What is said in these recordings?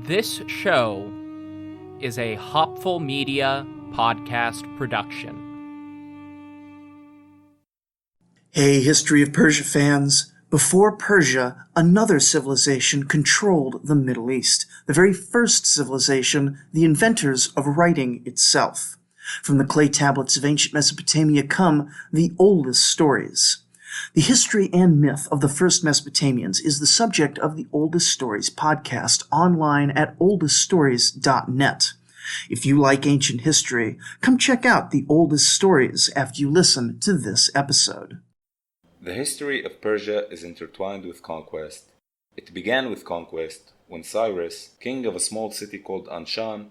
This show is a Hopful Media podcast production. Hey, History of Persia fans. Before Persia, another civilization controlled the Middle East. The very first civilization, the inventors of writing itself. From the clay tablets of ancient Mesopotamia come the oldest stories. The history and myth of the first Mesopotamians is the subject of the Oldest Stories podcast online at oldeststories.net. If you like ancient history, come check out the Oldest Stories after you listen to this episode. The history of Persia is intertwined with conquest. It began with conquest when Cyrus, king of a small city called Anshan,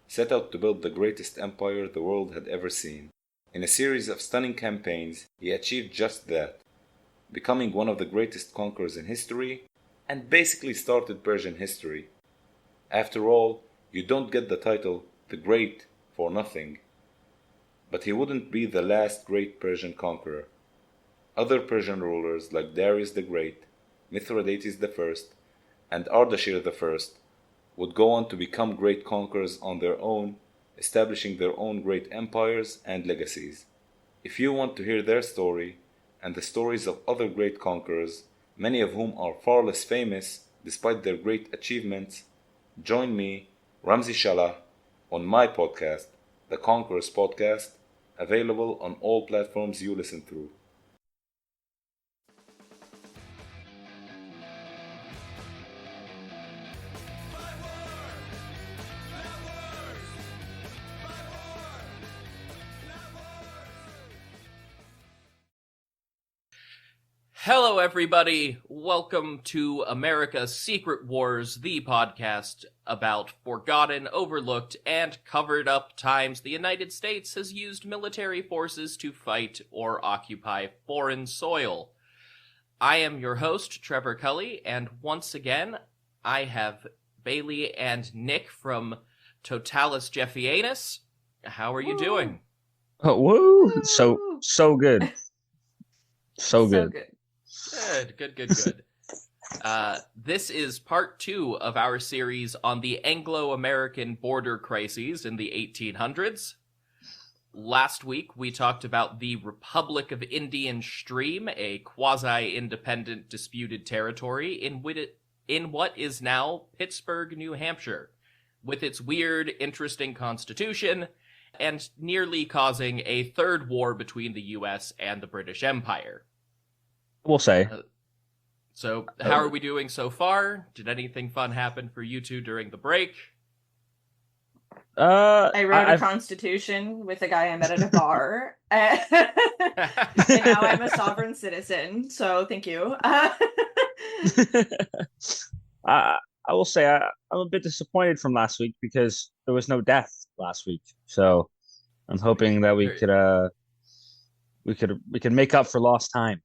set out to build the greatest empire the world had ever seen. In a series of stunning campaigns, he achieved just that, becoming one of the greatest conquerors in history, and basically started Persian history. After all, you don't get the title the Great for nothing. But he wouldn't be the last great Persian conqueror. Other Persian rulers like Darius the Great, Mithridates I, and Ardashir I would go on to become great conquerors on their own, establishing their own great empires and legacies. If you want to hear their story, and the stories of other great conquerors, many of whom are far less famous despite their great achievements, join me, Ramzi Shalah, on my podcast, The Conquerors Podcast, available on all platforms you listen through. Hello, everybody. Welcome to America's Secret Wars, the podcast about forgotten, overlooked, and covered up times the United States has used military forces to fight or occupy foreign soil. I am your host, Trevor Cully, and once again, I have Bailey and Nick from Totalis Jeffianus. How are you doing? Oh, woo! So good. So good. Good. This is part 2 of our series on the Anglo-American border crises in the 1800s. Last week, we talked about the Republic of Indian Stream, a quasi-independent disputed territory in what is now Pittsburgh, New Hampshire, with its weird, interesting constitution, and nearly causing a third war between the U.S. and the British Empire. We'll say. So, how are we doing so far? Did anything fun happen for you two during the break? I wrote a constitution with a guy I met at a bar. And now I'm a sovereign citizen, so thank you. I will say I'm a bit disappointed from last week because there was no death last week. So I'm hoping that we could make up for lost time.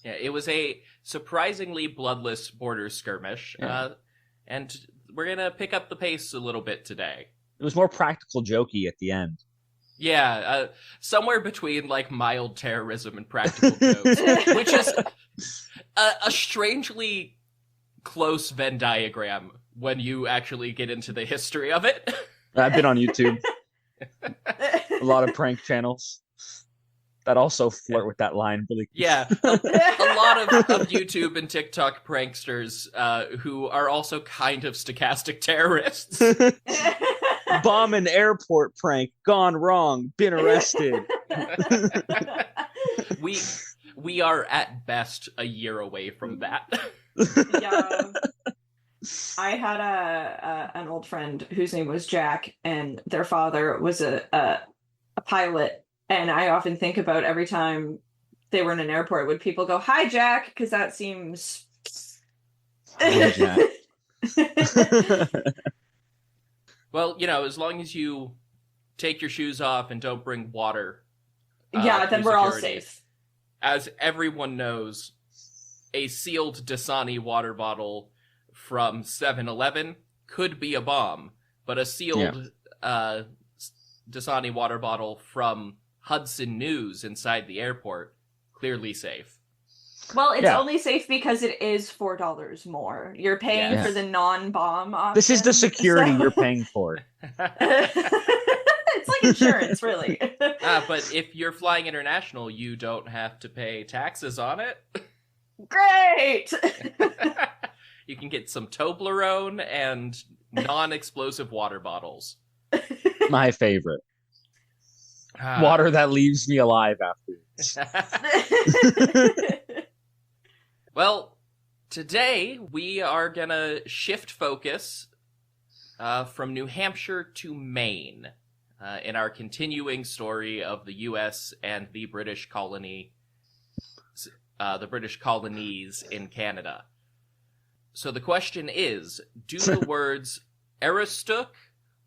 Yeah, it was a surprisingly bloodless border skirmish, and we're gonna pick up the pace a little bit today. It was more practical jokey at the end. Yeah, somewhere between like mild terrorism and practical jokes, which is a strangely close Venn diagram when you actually get into the history of it. I've been on YouTube. A lot of prank channels that also flirt with that line really. Yeah, a lot of YouTube and TikTok pranksters who are also kind of stochastic terrorists. Bomb an airport prank, gone wrong, been arrested. We are at best a year away from that. Yeah. I had an old friend whose name was Jack, and their father was a pilot. And I often think about every time they were in an airport, would people go, "Hi, Jack?" Because that seems... Hi, Jack. Well, as long as you take your shoes off and don't bring water. Yeah, then we're all safe. As everyone knows, a sealed Dasani water bottle from 7-Eleven could be a bomb, but a sealed Dasani water bottle from Hudson News inside the airport, clearly safe. Well, it's Yeah. only safe because it is $4 more. You're paying Yes. for the non-bomb option. This is the security so- you're paying for. It's like insurance, really. But if you're flying international, you don't have to pay taxes on it. Great! You can get some Toblerone and non-explosive water bottles. My favorite. Water that leaves me alive afterwards. Well, today we are gonna shift focus from New Hampshire to Maine in our continuing story of the U.S. and the British colonies in Canada. So the question is, do the words Aroostook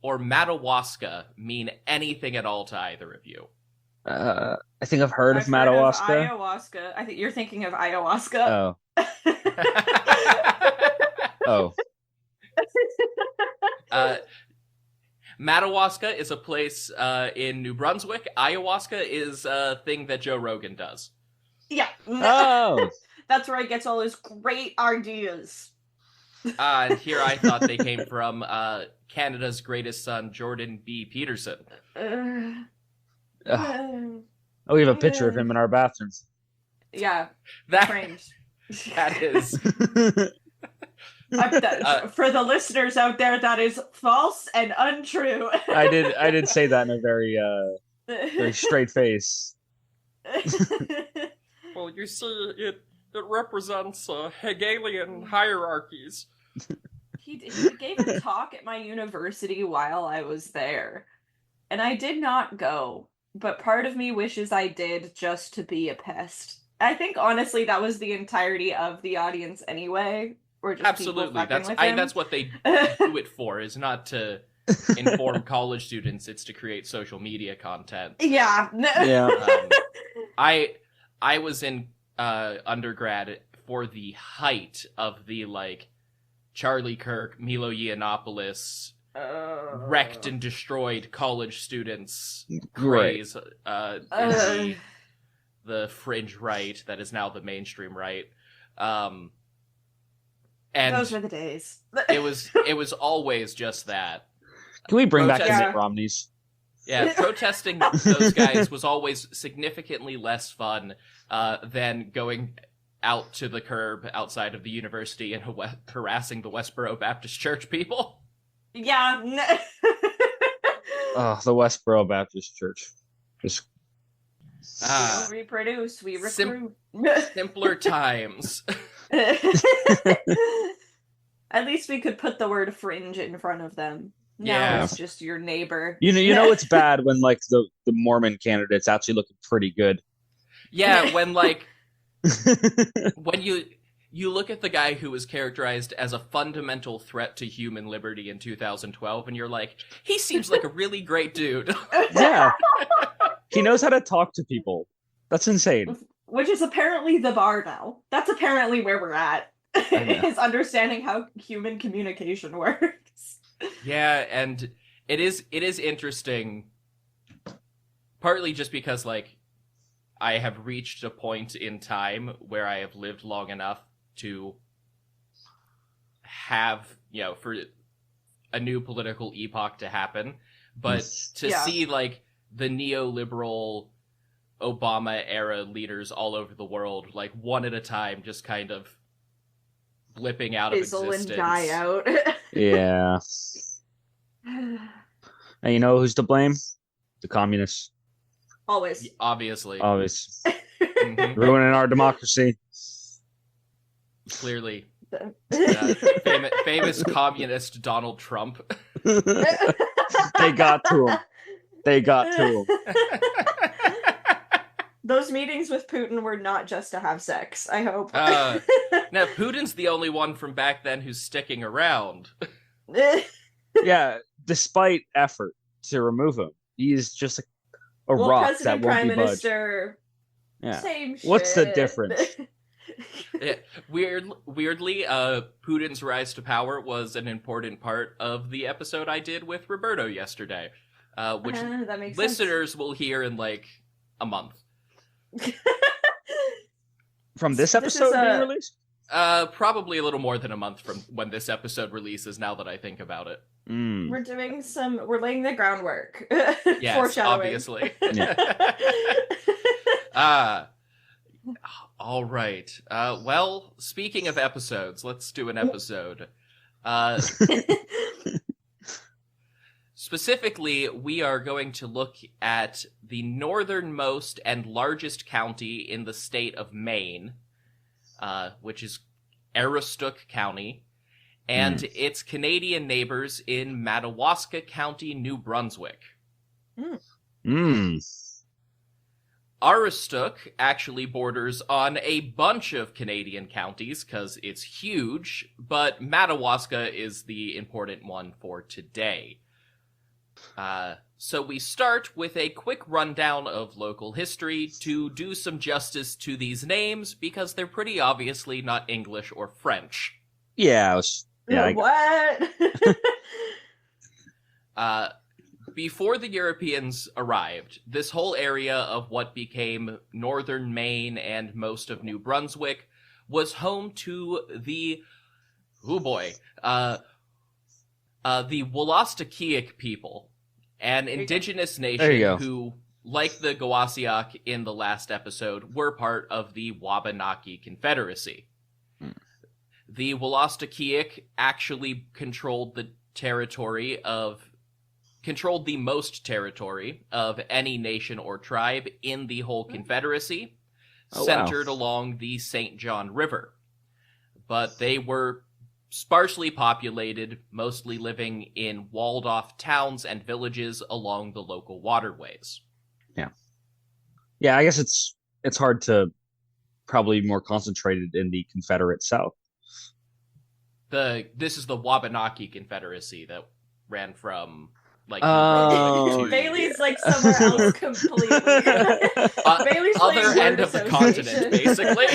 or Madawaska mean anything at all to either of you? I think I've heard of I've heard of Madawaska. ayahuasca. I think you're thinking of ayahuasca. Oh. Madawaska is a place in New Brunswick. Ayahuasca is a thing that Joe Rogan does. Yeah. Oh. That's where he gets all his great ideas. And here I thought they came from Canada's greatest son, Jordan B. Peterson. Oh, we have a picture of him in our bathroom. Yeah. That Framed. is For the listeners out there, that is false and untrue. I did say that in a very straight face. well, you see, it represents Hegelian hierarchies. He gave a talk at my university while I was there, and I did not go. But part of me wishes I did, just to be a pest. I think honestly that was the entirety of the audience anyway. Or just Absolutely, that's what they do it for. Is not to inform college students; it's to create social media content. Yeah. Yeah. I was in undergrad for the height of the Charlie Kirk, Milo Yiannopoulos, wrecked and destroyed college students craze in the fringe right that is now the mainstream right. And those were the days. it was always just that. Can we bring back the Protesting- Mitt Romneys? Yeah, protesting those guys was always significantly less fun than going out to the curb outside of the university and harassing the Westboro Baptist Church people. Yeah. Oh, the Westboro Baptist Church. Just We reproduce, we recruit. Simpler times. At least we could put the word fringe in front of them. Now Yeah. it's just your neighbor. you know it's bad when the Mormon candidate's actually looking pretty good. Yeah, when when you look at the guy who was characterized as a fundamental threat to human liberty in 2012, and you're like, he seems like a really great dude. Yeah. He knows how to talk to people. That's insane. Which is apparently the bar now. That's apparently where we're at. Is understanding how human communication works. Yeah, and it is interesting, partly just because I have reached a point in time where I have lived long enough to have, for a new political epoch to happen, but to see the neoliberal Obama era leaders all over the world, one at a time, just kind of blipping out of Fizzle existence. and die out. Yeah. And you know who's to blame? The communists. Always. Obviously. Always. Mhm. Ruining our democracy. Clearly. Famous communist Donald Trump. They got to him. They got to him. Those meetings with Putin were not just to have sex, I hope. Now, Putin's the only one from back then who's sticking around. Yeah, despite effort to remove him, he's just a rock President, that won't Prime be budged. Minister, Yeah. same shit. What's the difference? Yeah, weirdly, Putin's rise to power was an important part of the episode I did with Roberto yesterday, which That makes listeners will hear in a month. From this This is episode being a- released? Probably a little more than a month from when this episode releases, now that I think about it. Mm. We're laying the groundwork. Yes, Foreshadowing. obviously. All right. Well, speaking of episodes, let's do an episode. Specifically, we are going to look at the northernmost and largest county in the state of Maine, which is Aroostook County, and its Canadian neighbors in Madawaska County, New Brunswick. Aroostook actually borders on a bunch of Canadian counties because it's huge, but Madawaska is the important one for today. So we start with a quick rundown of local history to do some justice to these names because they're pretty obviously not English or French. Yeah, What? Before the Europeans arrived, this whole area of what became northern Maine and most of New Brunswick was home to the Wolastoqiyik people, an indigenous nation who, like the Gowasiak in the last episode, were part of the Wabanaki Confederacy. The Wolastoqiyik actually controlled the most territory of any nation or tribe in the whole Confederacy, centered along the St. John River. But they were sparsely populated, mostly living in walled-off towns and villages along the local waterways. Yeah, I guess it's hard to probably more concentrated in the Confederate South. This is the Wabanaki Confederacy that ran from like Bailey's like somewhere else completely. Bailey's other like end of the continent, basically.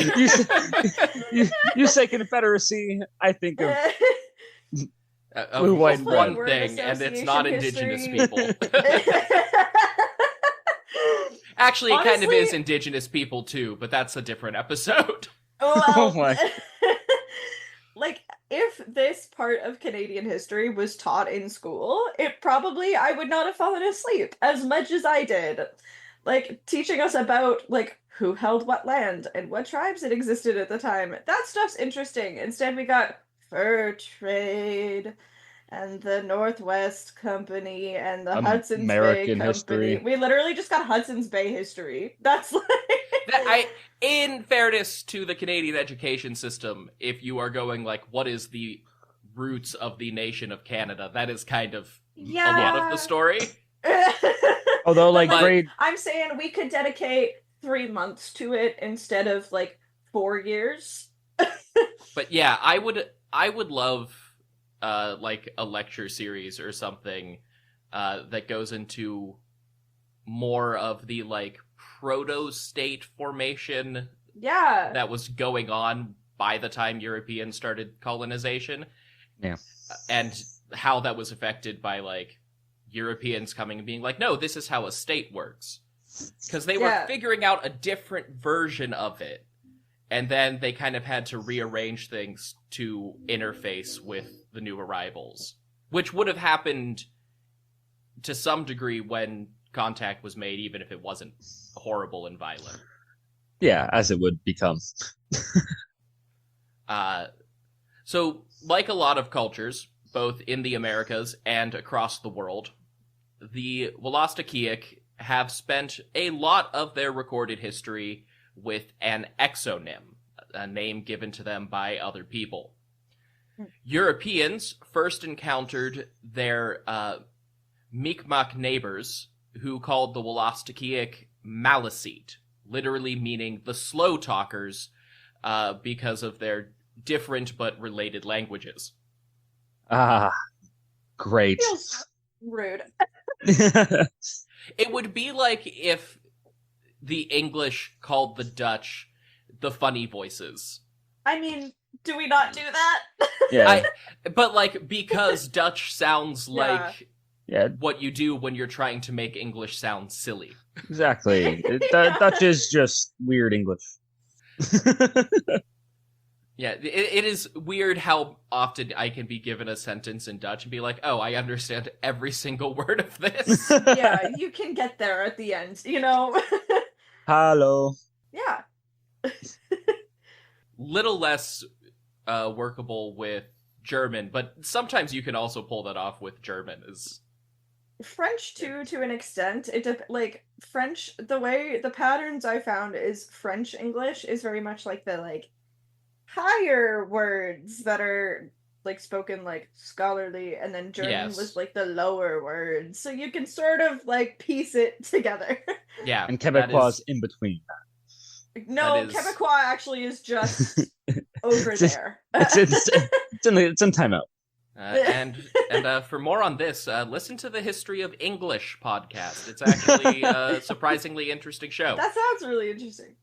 you say Confederacy, I think of one word thing, and it's not indigenous history. people. Actually, it kind of is indigenous people too, but that's a different episode. Well, Oh my. Like, if this part of Canadian history was taught in school, I would not have fallen asleep as much as I did. Like, teaching us about, like, who held what land and what tribes it existed at the time. That stuff's interesting. Instead, we got fur trade and the Northwest Company and the Hudson's American Bay Company. history. We literally just got Hudson's Bay history. That's like... In fairness to the Canadian education system, if you are going like, what is the roots of the nation of Canada, that is kind of a lot of the story. Although, like, I'm saying we could dedicate 3 months to it instead of like 4 years. But yeah, I would love like a lecture series or something that goes into more of the like proto-state formation that was going on by the time Europeans started colonization. Yeah. And how that was affected by like Europeans coming and being like, no, this is how a state works. Because they were figuring out a different version of it. And then they kind of had to rearrange things to interface with the new arrivals. Which would have happened to some degree when contact was made, even if it wasn't horrible and violent. Yeah, as it would become. So, like a lot of cultures, both in the Americas and across the world, the Wolastoqiyik have spent a lot of their recorded history with an exonym, a name given to them by other people. Europeans first encountered their Mi'kmaq neighbors, who called the Wolastoqiyik Maliseet, literally meaning the slow talkers, because of their different but related languages. Ah, great. Feels rude. It would be like if the English called the Dutch the funny voices. I mean, do we not do that? Yeah. But like, because Dutch sounds like Yeah, what you do when you're trying to make English sound silly. exactly. Dutch is just weird English. Yeah, it is weird how often I can be given a sentence in Dutch and be like, oh, I understand every single word of this. Yeah, you can get there at the end, you know? Hallo. Yeah. Little less workable with German, but sometimes you can also pull that off with German. French too, to an extent. Like French, the way the patterns I found is French English is very much like the like higher words that are like spoken like scholarly, and then German was like the lower words. So you can sort of like piece it together. Yeah. And Quebecois is in between. No, Quebecois actually is just over there. It's in timeout. And for more on this, listen to the History of English podcast. It's actually a surprisingly interesting show. That sounds really interesting.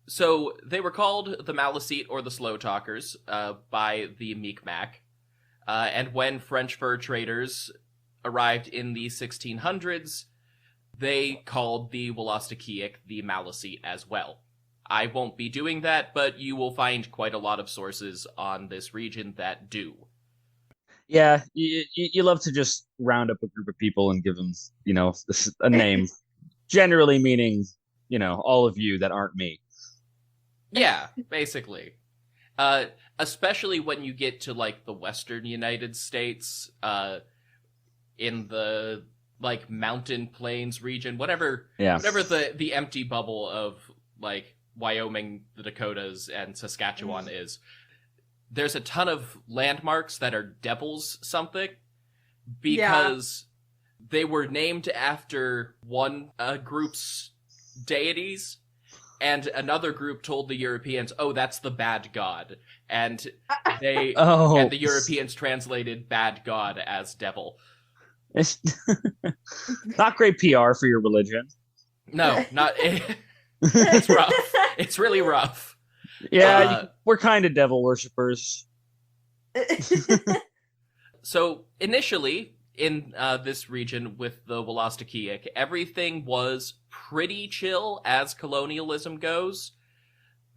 So they were called the Maliseet or the Slow Talkers by the Mi'kmaq. And when French fur traders arrived in the 1600s, they called the Wolastoqiyik the Maliseet as well. I won't be doing that, but you will find quite a lot of sources on this region that do. Yeah, you love to just round up a group of people and give them, a name, generally meaning, all of you that aren't me. Yeah, basically. Especially when you get to, like, the western United States, in the, like, mountain plains region, whatever the empty bubble of, like, Wyoming, the Dakotas, and Saskatchewan is. There's a ton of landmarks that are devils something, because they were named after one group's deities, and another group told the Europeans, oh, that's the bad god. And and the Europeans translated bad god as devil. It's not great PR for your religion. No, not... It's rough. It's really rough. Yeah, we're kind of devil worshippers. So, initially, in this region with the Wolastoqiyik, everything was pretty chill as colonialism goes.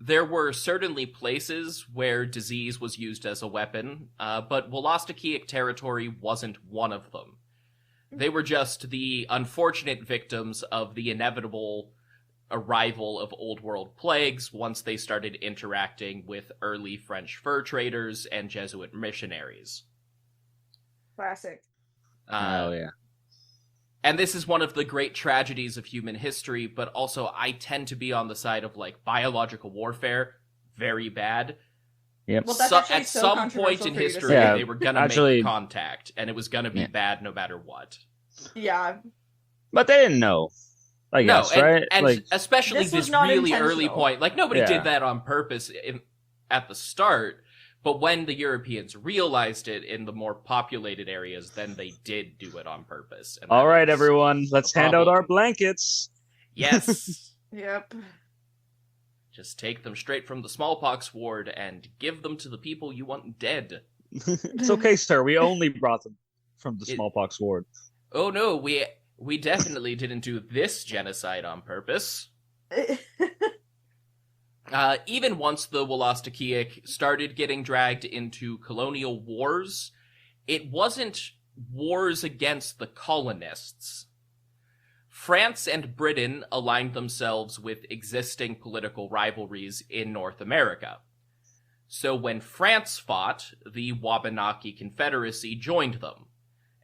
There were certainly places where disease was used as a weapon, but Wolastoqiyik territory wasn't one of them. They were just the unfortunate victims of the inevitable arrival of Old World plagues once they started interacting with early French fur traders and Jesuit missionaries. Classic. Oh, yeah. And this is one of the great tragedies of human history, but also I tend to be on the side of, like, biological warfare. Very bad. Yep. Well, that's at some point in history, they were going to make contact, and it was going to be bad no matter what. Yeah. But they didn't know. I guess, right? And like, especially this really early point. Like, nobody did that on purpose at the start, but when the Europeans realized it in the more populated areas, then they did do it on purpose. And all right, everyone, let's hand out our blankets. Yes. Yep. Just take them straight from the smallpox ward and give them to the people you want dead. It's okay, sir. We only brought them from the smallpox ward. Oh, no, we definitely didn't do this genocide on purpose. Even once the Wolastoqiyik started getting dragged into colonial wars, it wasn't wars against the colonists. France and Britain aligned themselves with existing political rivalries in North America. So when France fought, the Wabanaki Confederacy joined them.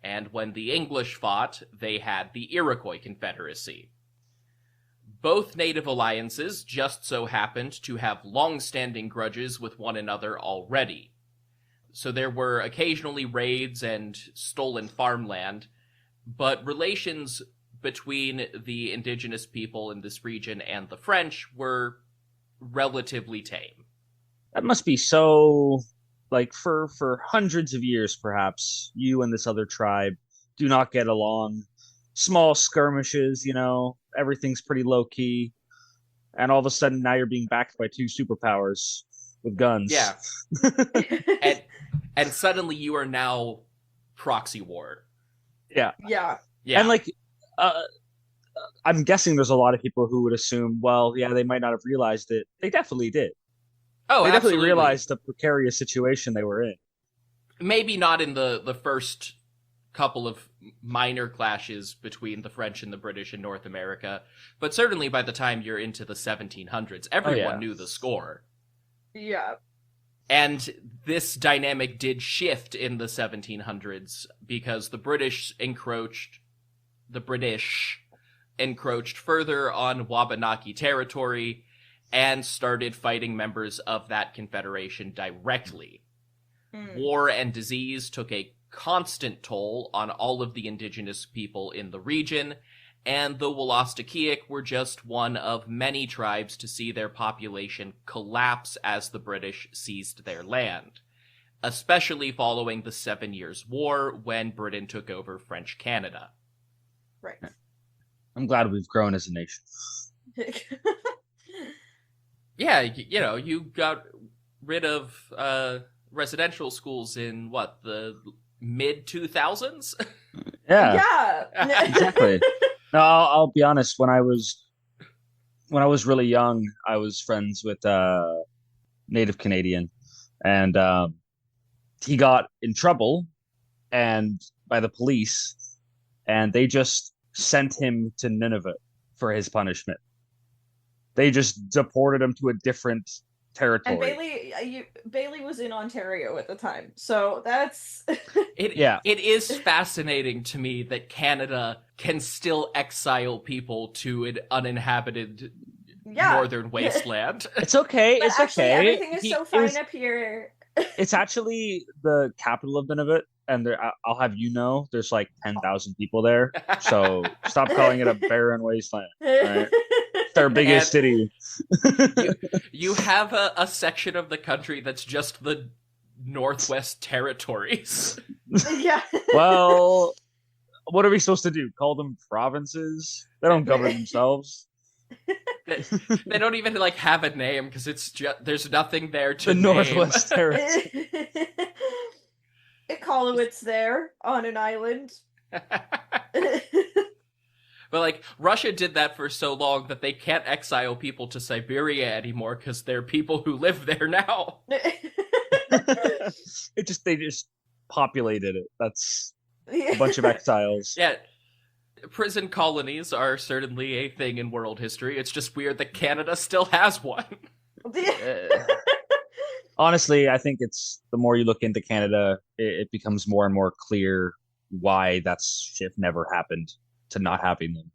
And when the English fought, they had the Iroquois Confederacy. Both native alliances just so happened to have long-standing grudges with one another already. So there were occasionally raids and stolen farmland, but relations between the indigenous people in this region and the French were relatively tame. That must be so... Like, for hundreds of years, perhaps, you and this other tribe do not get along. Small skirmishes, everything's pretty low-key. And all of a sudden, now you're being backed by two superpowers with guns. Yeah. and suddenly you are now proxy war. Yeah. Yeah. Yeah. And, like, I'm guessing there's a lot of people who would assume, well, yeah, they might not have realized it. They definitely did. Oh, They definitely absolutely. realized the precarious situation they were in. Maybe not in the first couple of minor clashes between the French and the British in North America, but certainly by the time you're into the 1700s, everyone knew the score. Yeah. And this dynamic did shift in the 1700s because the British encroached further on Wabanaki territory and started fighting members of that confederation directly. War and disease took a constant toll on all of the indigenous people in the region, and the Wolastoqiyik were just one of many tribes to see their population collapse as the British seized their land, especially following the 7 Years' War when Britain took over French Canada. Right. I'm glad we've grown as a nation. Yeah, you got rid of residential schools in the mid 2000s. Yeah, Yeah. exactly. No, I'll be honest. When I was really young, I was friends with a Native Canadian, and he got in trouble and by the police, and they just sent him to Nunavut for his punishment. They just deported him to a different territory. And Bailey was in Ontario at the time, so that's It is fascinating to me that Canada can still exile people to an uninhabited northern wasteland. It's okay. But it's actually, okay. everything is so fine up here. It's actually the capital of Nunavut, and I'll have you know, there's like 10,000 people there. So stop calling it a barren wasteland. Right? It's our biggest city. You have a section of the country that's just the Northwest Territories. Yeah. Well, what are we supposed to do? Call them provinces? They don't govern themselves. They don't even have a name because it's just there's nothing there to the name. Northwest Territories. Iqaluit's there on an island. But Russia did that for so long that they can't exile people to Siberia anymore because there are people who live there now. They just populated it. That's a bunch of exiles. Yeah. Prison colonies are certainly a thing in world history. It's just weird that Canada still has one. Honestly, I think it's the more you look into Canada, it becomes more and more clear why that shift never happened to not having them.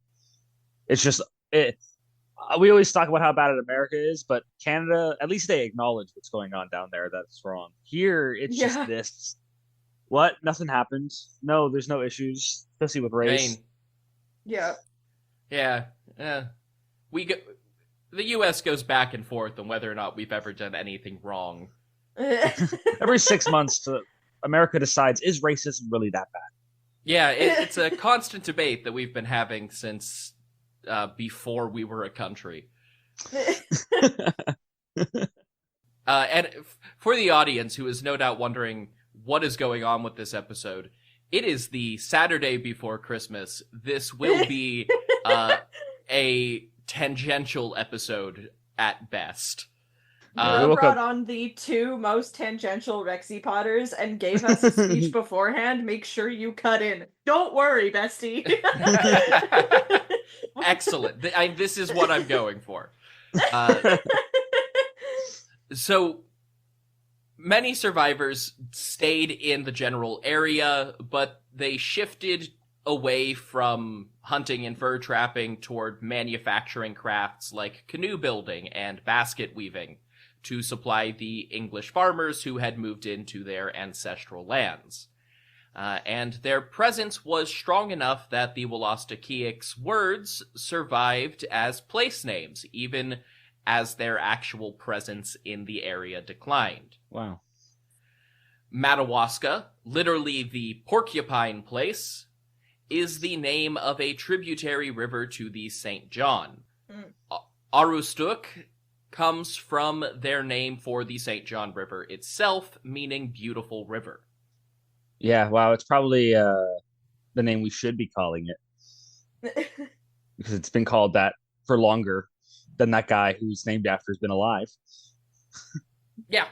It's just we always talk about how bad America is, but Canada, at least they acknowledge what's going on down there that's wrong. Here, it's just this. What? Nothing happened. No, there's no issues, especially with race. Yeah. Yeah. The U.S. goes back and forth on whether or not we've ever done anything wrong. Every 6 months, America decides, is racism really that bad? Yeah, it's a constant debate that we've been having since before we were a country. And for the audience who is no doubt wondering what is going on with this episode, it is the Saturday before Christmas. This will be a tangential episode at best. Noah brought on the two most tangential Rexy Potters and gave us a speech beforehand. Make sure you cut in. Don't worry, bestie. Excellent. This is what I'm going for. So many survivors stayed in the general area, but they shifted away from hunting and fur trapping toward manufacturing crafts like canoe building and basket weaving to supply the English farmers who had moved into their ancestral lands. And their presence was strong enough that the Wolastoqiyik's words survived as place names, even as their actual presence in the area declined. Wow. Madawaska, literally the porcupine place, is the name of a tributary river to the St. John. Aroostook comes from their name for the St. John River itself, meaning beautiful river. Yeah, wow, it's probably the name we should be calling it. because it's been called that for longer than that guy who's named after has been alive. Yeah,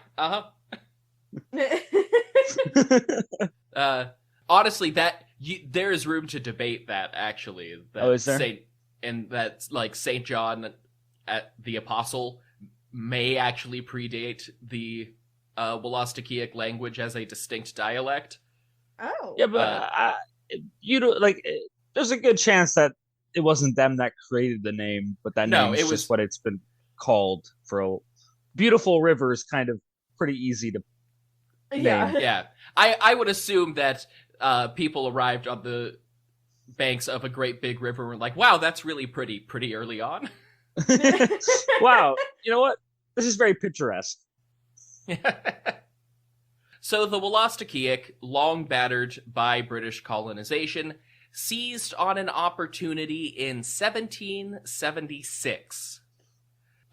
honestly, there is room to debate that, actually. That is there? Saint John the Apostle may actually predate the Wolastoqic language as a distinct dialect. Oh. Yeah, but you don't there's a good chance that it wasn't them that created the name, but that name is just what it's been called for. A beautiful river is kind of pretty easy to name. Yeah. I would assume that people arrived on the banks of a great big river and were like, wow, that's really pretty early on. Wow, you know what? This is very picturesque. So the Wolastoqic, long battered by British colonization, seized on an opportunity in 1776.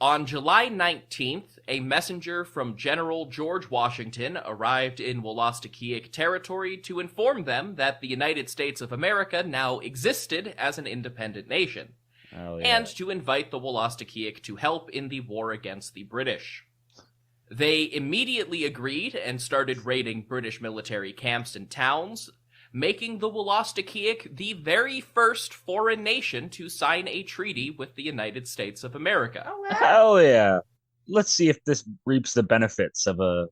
On July 19th, a messenger from General George Washington arrived in Wolastoqic territory to inform them that the United States of America now existed as an independent nation, and to invite the Wolastoqic to help in the war against the British. They immediately agreed and started raiding British military camps and towns, making the Wolastoqic the very first foreign nation to sign a treaty with the United States of America. Oh, wow. Hell yeah! Let's see if this reaps the benefits of of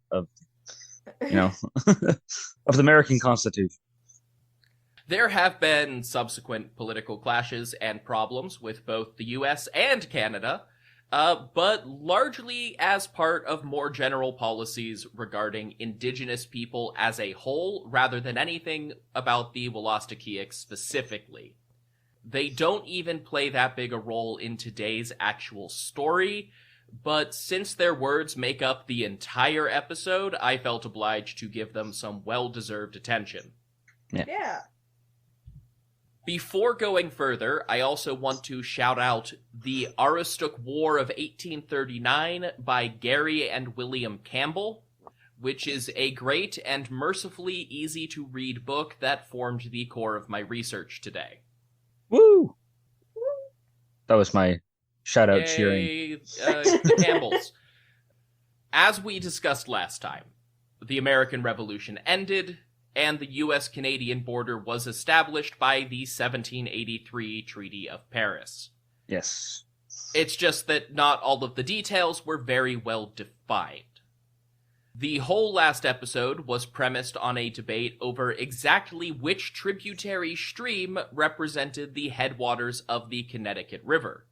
the American Constitution. There have been subsequent political clashes and problems with both the U.S. and Canada, but largely as part of more general policies regarding indigenous people as a whole, rather than anything about the Wolastoqic specifically. They don't even play that big a role in today's actual story, but since their words make up the entire episode, I felt obliged to give them some well-deserved attention. Yeah. Before going further, I also want to shout out the Aroostook War of 1839 by Gary and William Campbell, which is a great and mercifully easy-to-read book that formed the core of my research today. Woo! That was my shout-out cheering. The Campbells. As we discussed last time, the American Revolution ended, and the U.S.-Canadian border was established by the 1783 Treaty of Paris. Yes. It's just that not all of the details were very well defined. The whole last episode was premised on a debate over exactly which tributary stream represented the headwaters of the Connecticut River.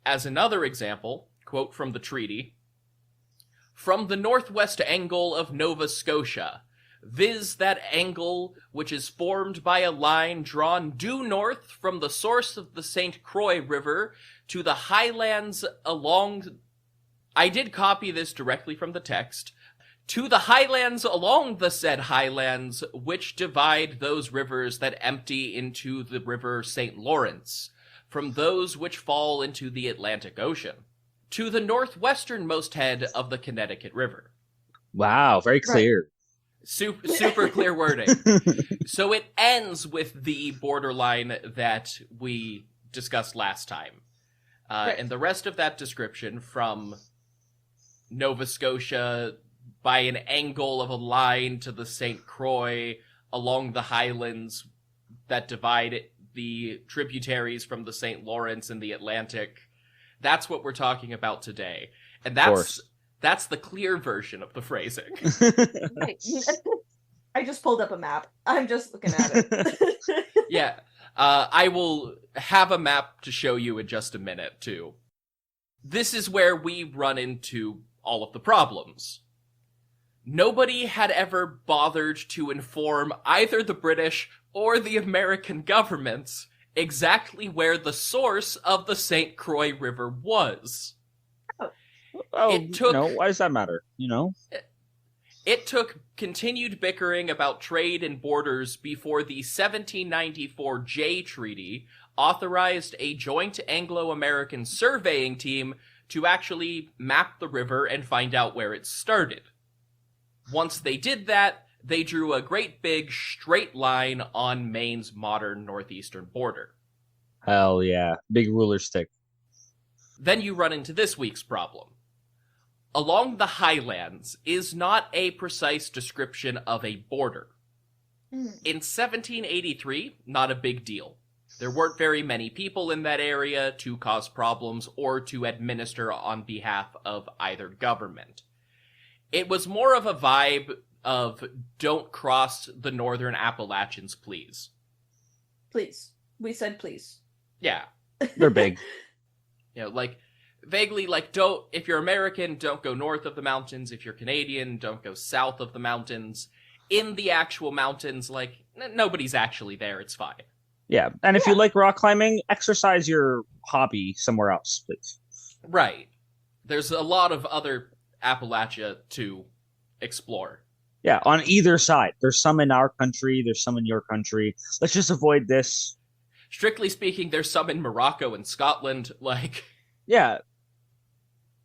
As another example, quote from the treaty, "From the northwest angle of Nova Scotia, viz. That angle which is formed by a line drawn due north from the source of the St. Croix River to the highlands along..." I did copy this directly from the text. "To the highlands along the said highlands, which divide those rivers that empty into the river St. Lawrence, from those which fall into the Atlantic Ocean, to the northwesternmost head of the Connecticut River." Wow, very clear. Right. Super clear wording. So it ends with the borderline that we discussed last time. Right. And the rest of that description, from Nova Scotia by an angle of a line to the St. Croix along the highlands that divide the tributaries from the St. Lawrence and the Atlantic, that's what we're talking about today. And that's the clear version of the phrasing. I just pulled up a map. I'm just looking at it. Yeah. I will have a map to show you in just a minute, too. This is where we run into all of the problems. Nobody had ever bothered to inform either the British or the American governments exactly where the source of the St. Croix River was. Why does that matter? It took continued bickering about trade and borders before the 1794 Jay Treaty authorized a joint Anglo-American surveying team to actually map the river and find out where it started. Once they did that, they drew a great big straight line on Maine's modern northeastern border. Hell yeah. Big ruler stick. Then you run into this week's problem. Along the highlands is not a precise description of a border. In 1783, not a big deal. There weren't very many people in that area to cause problems or to administer on behalf of either government. It was more of a vibe of don't cross the northern Appalachians, please. Please. We said please. Yeah. They're big. Like, vaguely, like, don't, if you're American, don't go north of the mountains. If you're Canadian, don't go south of the mountains. In the actual mountains, like, nobody's actually there, it's fine. Yeah. And if you like rock climbing, exercise your hobby somewhere else, please. Right. There's a lot of other Appalachia to explore. Yeah, on either side. There's some in our country, there's some in your country. Let's just avoid this. Strictly speaking, there's some in Morocco and Scotland, like... Yeah.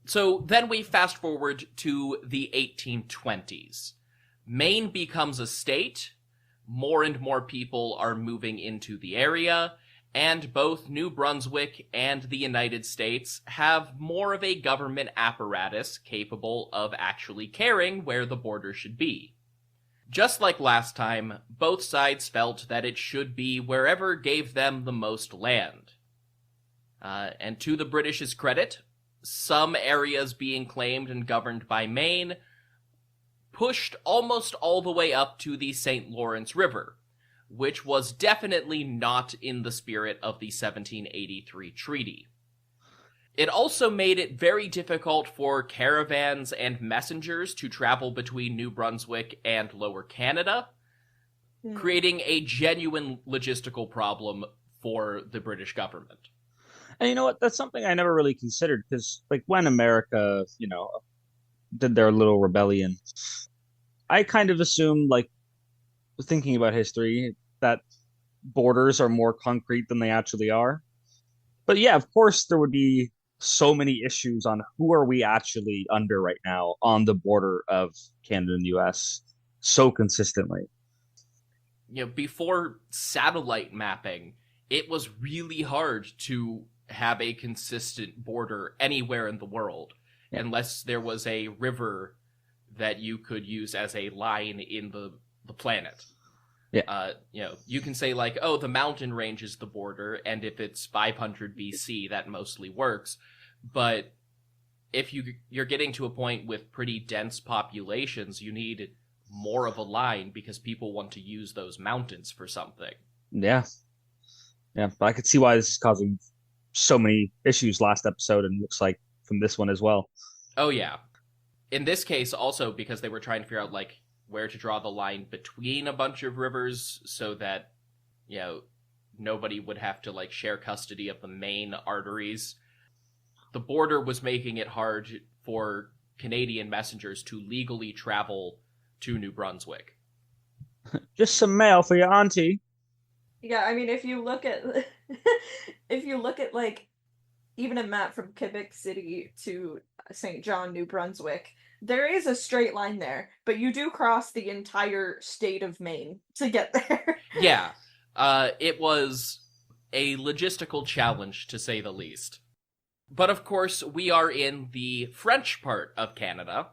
So then we fast forward to the 1820s. Maine becomes a state, more and more people are moving into the area, and both New Brunswick and the United States have more of a government apparatus capable of actually caring where the border should be. Just like last time, both sides felt that it should be wherever gave them the most land. And to the British's credit, some areas being claimed and governed by Maine pushed almost all the way up to the St. Lawrence River, which was definitely not in the spirit of the 1783 treaty. It also made it very difficult for caravans and messengers to travel between New Brunswick and Lower Canada, creating a genuine logistical problem for the British government. And you know what? That's something I never really considered because, like, when America, did their little rebellion, I kind of assumed, like, thinking about history, that borders are more concrete than they actually are. But yeah, of course, there would be so many issues on who are we actually under right now on the border of Canada and the US so consistently. Before satellite mapping, it was really hard to have a consistent border anywhere in the world, unless there was a river that you could use as a line in the planet. Yeah. You can say, like, oh, the mountain range is the border, and if it's 500 BC, that mostly works. But if you're getting to a point with pretty dense populations, you need more of a line because people want to use those mountains for something. Yeah. Yeah, but I could see why this is causing so many issues last episode, and looks like from this one as well. Oh, yeah. In this case, also, because they were trying to figure out, like, where to draw the line between a bunch of rivers so that, nobody would have to, like, share custody of the main arteries. The border was making it hard for Canadian messengers to legally travel to New Brunswick. Just some mail for your auntie. Yeah, I mean, if you look at like even a map from Quebec City to St. John, New Brunswick, there is a straight line there, but you do cross the entire state of Maine to get there. Yeah, it was a logistical challenge, to say the least. But of course, we are in the French part of Canada,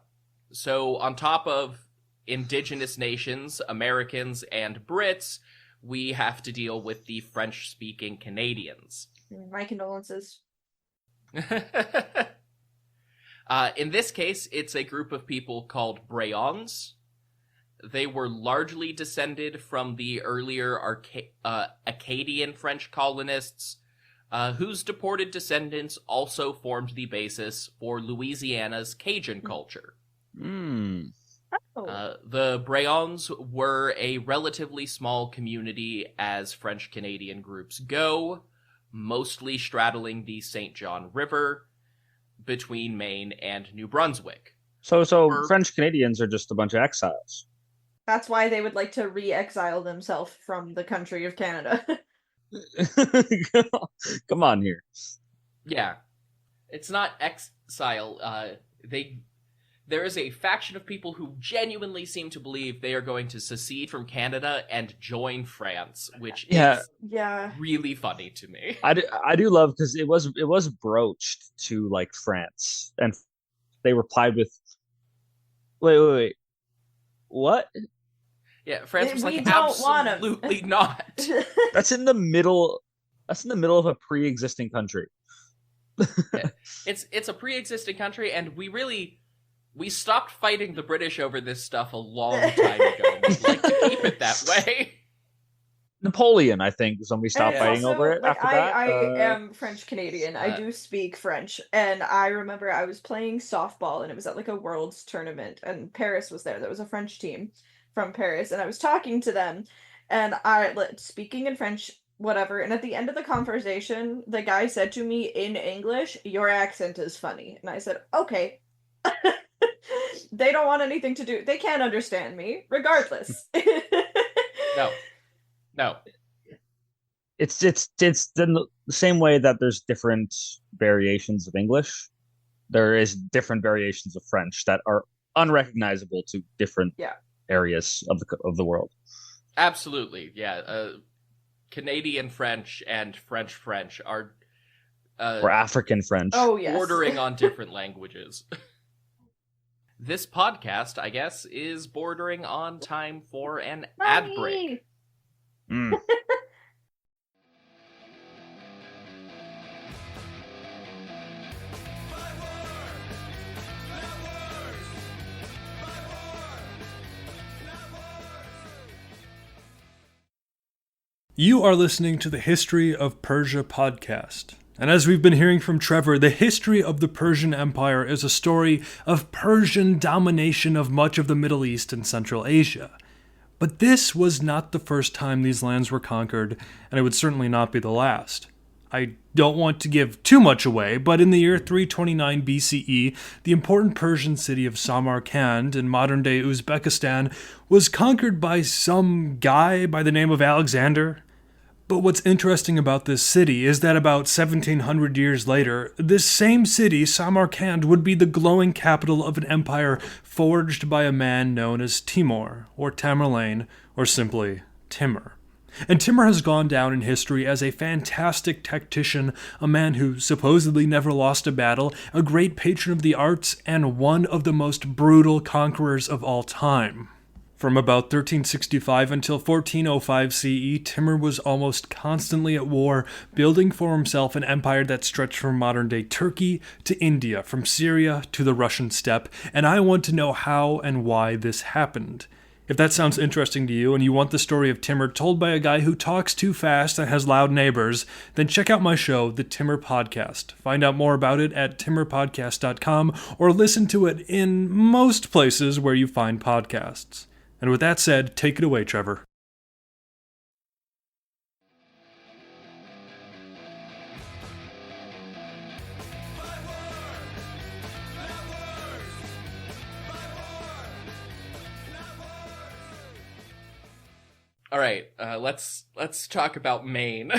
so on top of Indigenous nations, Americans, and Brits, we have to deal with the French-speaking Canadians. My condolences. In this case, it's a group of people called Brayons. They were largely descended from the earlier Acadian French colonists, whose deported descendants also formed the basis for Louisiana's Cajun culture. The Brayons were a relatively small community as French-Canadian groups go, mostly straddling the St. John River between Maine and New Brunswick. So French Canadians are just a bunch of exiles. That's why they would like to re-exile themselves from the country of Canada. Come on here. Yeah. It's not exile. there is a faction of people who genuinely seem to believe they are going to secede from Canada and join France, which is really funny to me. I do love, because it was broached to like France, and they replied with, wait, what? Yeah, France was We like, don't want 'em. absolutely not. That's in the middle. That's in the middle of a pre-existing country. It's a pre-existing country, and we stopped fighting the British over this stuff a long time ago. We'd like to keep it that way. Napoleon, I think, is when we stopped And fighting also, over it. like, After that, I am French Canadian. I do speak French, and I remember I was playing softball, and it was at like a Worlds tournament, and Paris was there. There was a French team from Paris, and I was talking to them, and speaking in French, whatever. And at the end of the conversation, the guy said to me in English, "Your accent is funny," and I said, "Okay." They don't want anything to do. They can't understand me, regardless. No. it's the same way that there's different variations of English. There is different variations of French that are unrecognizable to different areas of the world. Absolutely, yeah. Canadian French and French are or African French. Oh, yes. Bordering on different languages. This podcast, I guess, is bordering on time for an ad break. Mm. You are listening to the History of Persia podcast. And as we've been hearing from Trevor, the history of the Persian Empire is a story of Persian domination of much of the Middle East and Central Asia. But this was not the first time these lands were conquered, and it would certainly not be the last. I don't want to give too much away, but in the year 329 BCE, the important Persian city of Samarkand in modern-day Uzbekistan was conquered by some guy by the name of Alexander. But what's interesting about this city is that about 1700 years later, this same city, Samarkand, would be the glowing capital of an empire forged by a man known as Timur, or Tamerlane, or simply Timur. And Timur has gone down in history as a fantastic tactician, a man who supposedly never lost a battle, a great patron of the arts, and one of the most brutal conquerors of all time. From about 1365 until 1405 CE, Timur was almost constantly at war, building for himself an empire that stretched from modern-day Turkey to India, from Syria to the Russian steppe, and I want to know how and why this happened. If that sounds interesting to you and you want the story of Timur told by a guy who talks too fast and has loud neighbors, then check out my show, The Timur Podcast. Find out more about it at timurpodcast.com or listen to it in most places where you find podcasts. And with that said, take it away, Trevor. All right, let's talk about Maine.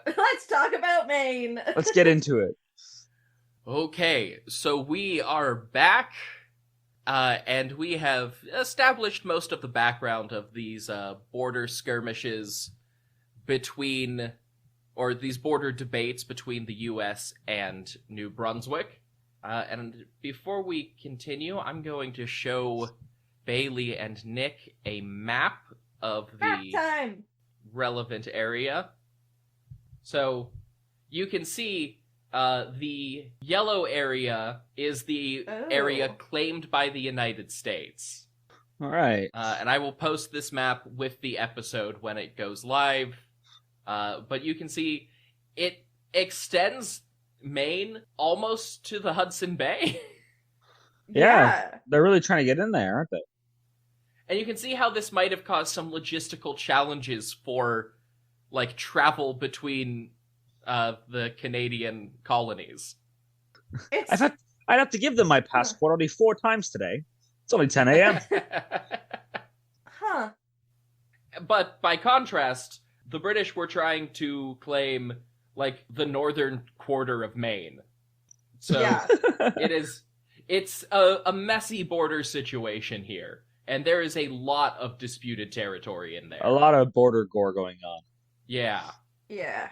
Let's talk about Maine. Let's get into it. Okay, so we are back. And we have established most of the background of these border skirmishes between, or these border debates between the U.S. and New Brunswick. And before we continue, I'm going to show Bailey and Nick a map of the relevant area. So you can see the yellow area is the area claimed by the United States. All right. And I will post this map with the episode when it goes live. But you can see it extends Maine almost to the Hudson Bay. Yeah. They're really trying to get in there, aren't they? And you can see how this might have caused some logistical challenges for, like, travel between the Canadian colonies. I'd have to give them my passport only 4 times today. It's only 10 a.m. Huh. But by contrast, the British were trying to claim, like, the northern quarter of Maine. So It's a messy border situation here, and there is a lot of disputed territory in there. A lot of border gore going on. Yeah. Yeah.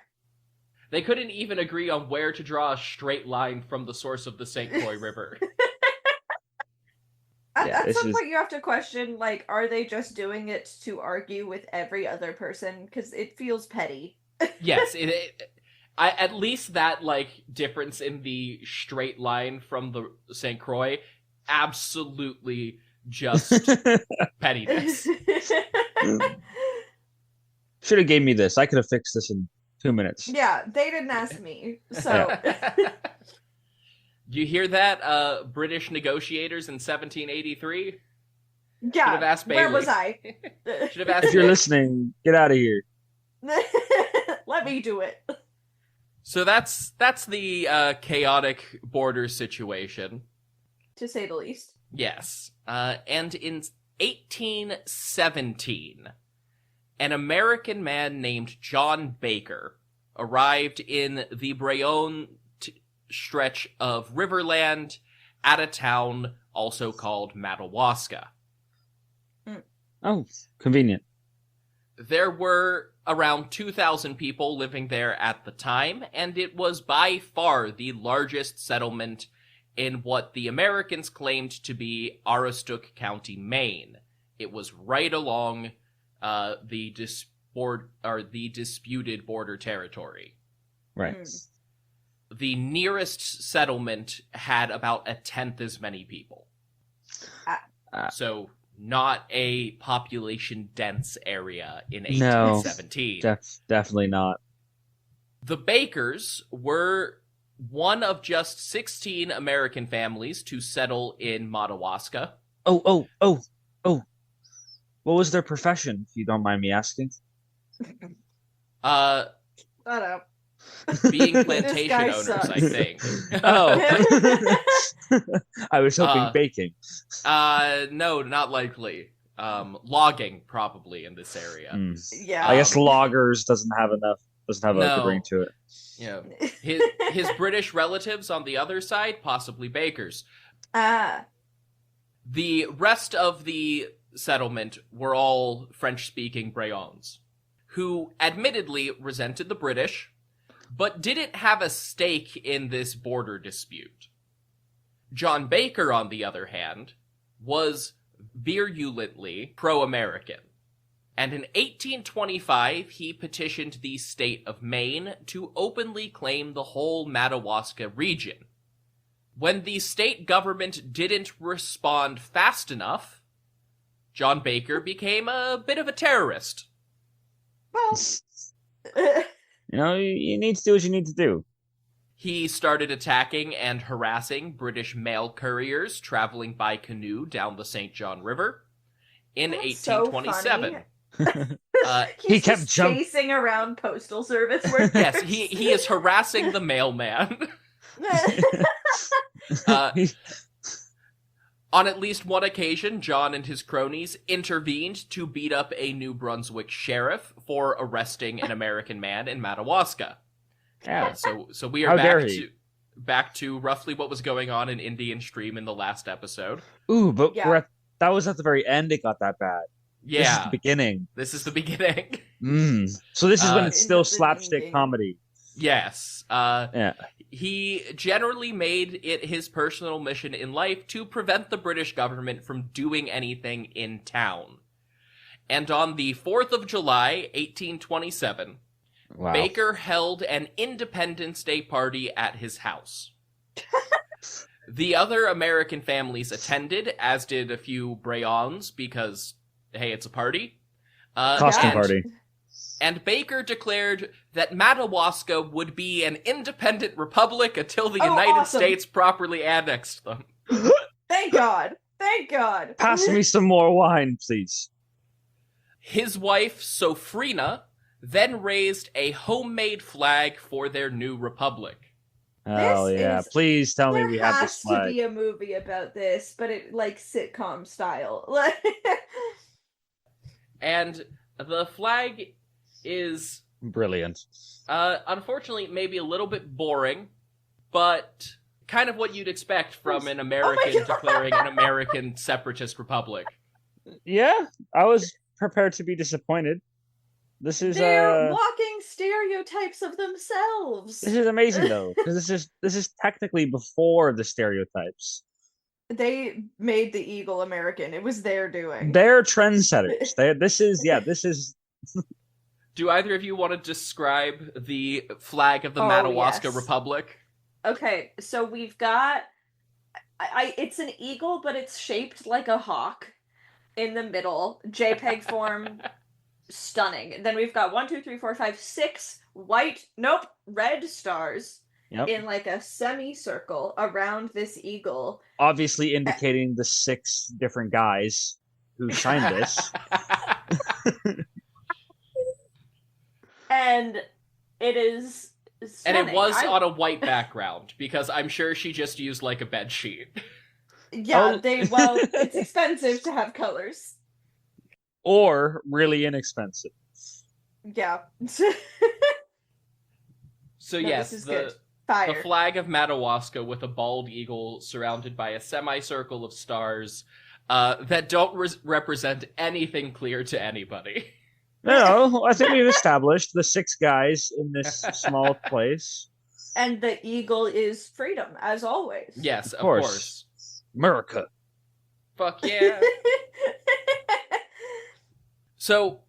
They couldn't even agree on where to draw a straight line from the source of the St. Croix River. At some point you have to question, like, are they just doing it to argue with every other person? Because it feels petty. Yes, at least that, like, difference in the straight line from the St. Croix, absolutely just pettiness. Should have gave me this. I could have fixed this in 2 minutes. Yeah, they didn't ask me, so... You hear that, British negotiators in 1783? Yeah, Should have asked Bailey. where was I? Should have asked If you're Bailey. listening, get out of here. Let me do it. So that's the chaotic border situation. To say the least. Yes. And in 1817, an American man named John Baker arrived in the Brayone stretch of Riverland at a town also called Madawaska. Oh, convenient. There were around 2,000 people living there at the time, and it was by far the largest settlement in what the Americans claimed to be Aroostook County, Maine. It was right along the disputed border territory. Right. The nearest settlement had about a tenth as many people. So not a population-dense area in 1817. No, definitely not. The Bakers were one of just 16 American families to settle in Madawaska. Oh. What was their profession, if you don't mind me asking? Shut up. Being plantation guy owners, sucks. I think. Oh. I was hoping baking. No, not likely. Logging, probably, in this area. Yeah. I guess loggers doesn't have a good ring to it. You know, his British relatives on the other side, possibly bakers. The rest of the settlement were all French-speaking Brayons, who admittedly resented the British, but didn't have a stake in this border dispute. John Baker, on the other hand, was virulently pro-American, and in 1825 he petitioned the state of Maine to openly claim the whole Madawaska region. When the state government didn't respond fast enough, John Baker became a bit of a terrorist. Well... You need to do what you need to do. He started attacking and harassing British mail couriers traveling by canoe down the St. John River. In That's 1827, He He's kept just chasing around postal service workers. yes, he is harassing the mailman. On at least one occasion, John and his cronies intervened to beat up a New Brunswick sheriff for arresting an American man in Madawaska. Yeah. So we are How dare back to roughly what was going on in Indian Stream in the last episode. Ooh, but Yeah. that was at the very end. It got that bad. Yeah, This is the beginning. This is the beginning. So this is when it's In still the slapstick beginning. comedy. Yes. Yeah. He generally made it his personal mission in life to prevent the British government from doing anything in town. And on the 4th of July, 1827, Wow. Baker held an Independence Day party at his house. The other American families attended, as did a few Brayons, because, hey, it's a party. Costume and- party. And Baker declared that Madawaska would be an independent republic until the United awesome. States properly annexed them. Thank God. Thank God. Pass me some more wine, please. His wife, Sophrina, then raised a homemade flag for their new republic. Oh yeah! is- Please tell me There we have has this to flag. be a movie about this, but it like sitcom style. And the flag is, Brilliant. unfortunately, maybe a little bit boring, but kind of what you'd expect from an American declaring an American separatist republic. Yeah, I was prepared to be disappointed. They're walking stereotypes of themselves. This is amazing though, because this is technically before the stereotypes. They made the eagle American. It was their doing. They're trendsetters. This is. Do either of you want to describe the flag of the Madawaska Republic? Okay, so we've got it's an eagle, but it's shaped like a hawk in the middle, JPEG form. Stunning. Then we've got 6 red stars in like a semicircle around this eagle. Obviously indicating the 6 different guys who signed this. And it is stunning. And it was on a white background, because I'm sure she just used like a bed sheet. Yeah, it's expensive to have colors. Or really inexpensive. Yeah. So yes, the flag of Madawaska with a bald eagle surrounded by a semicircle of stars that don't represent anything clear to anybody. No, I think we've established the 6 guys in this small place. And the eagle is freedom, as always. Yes, of course. America. Fuck yeah. So,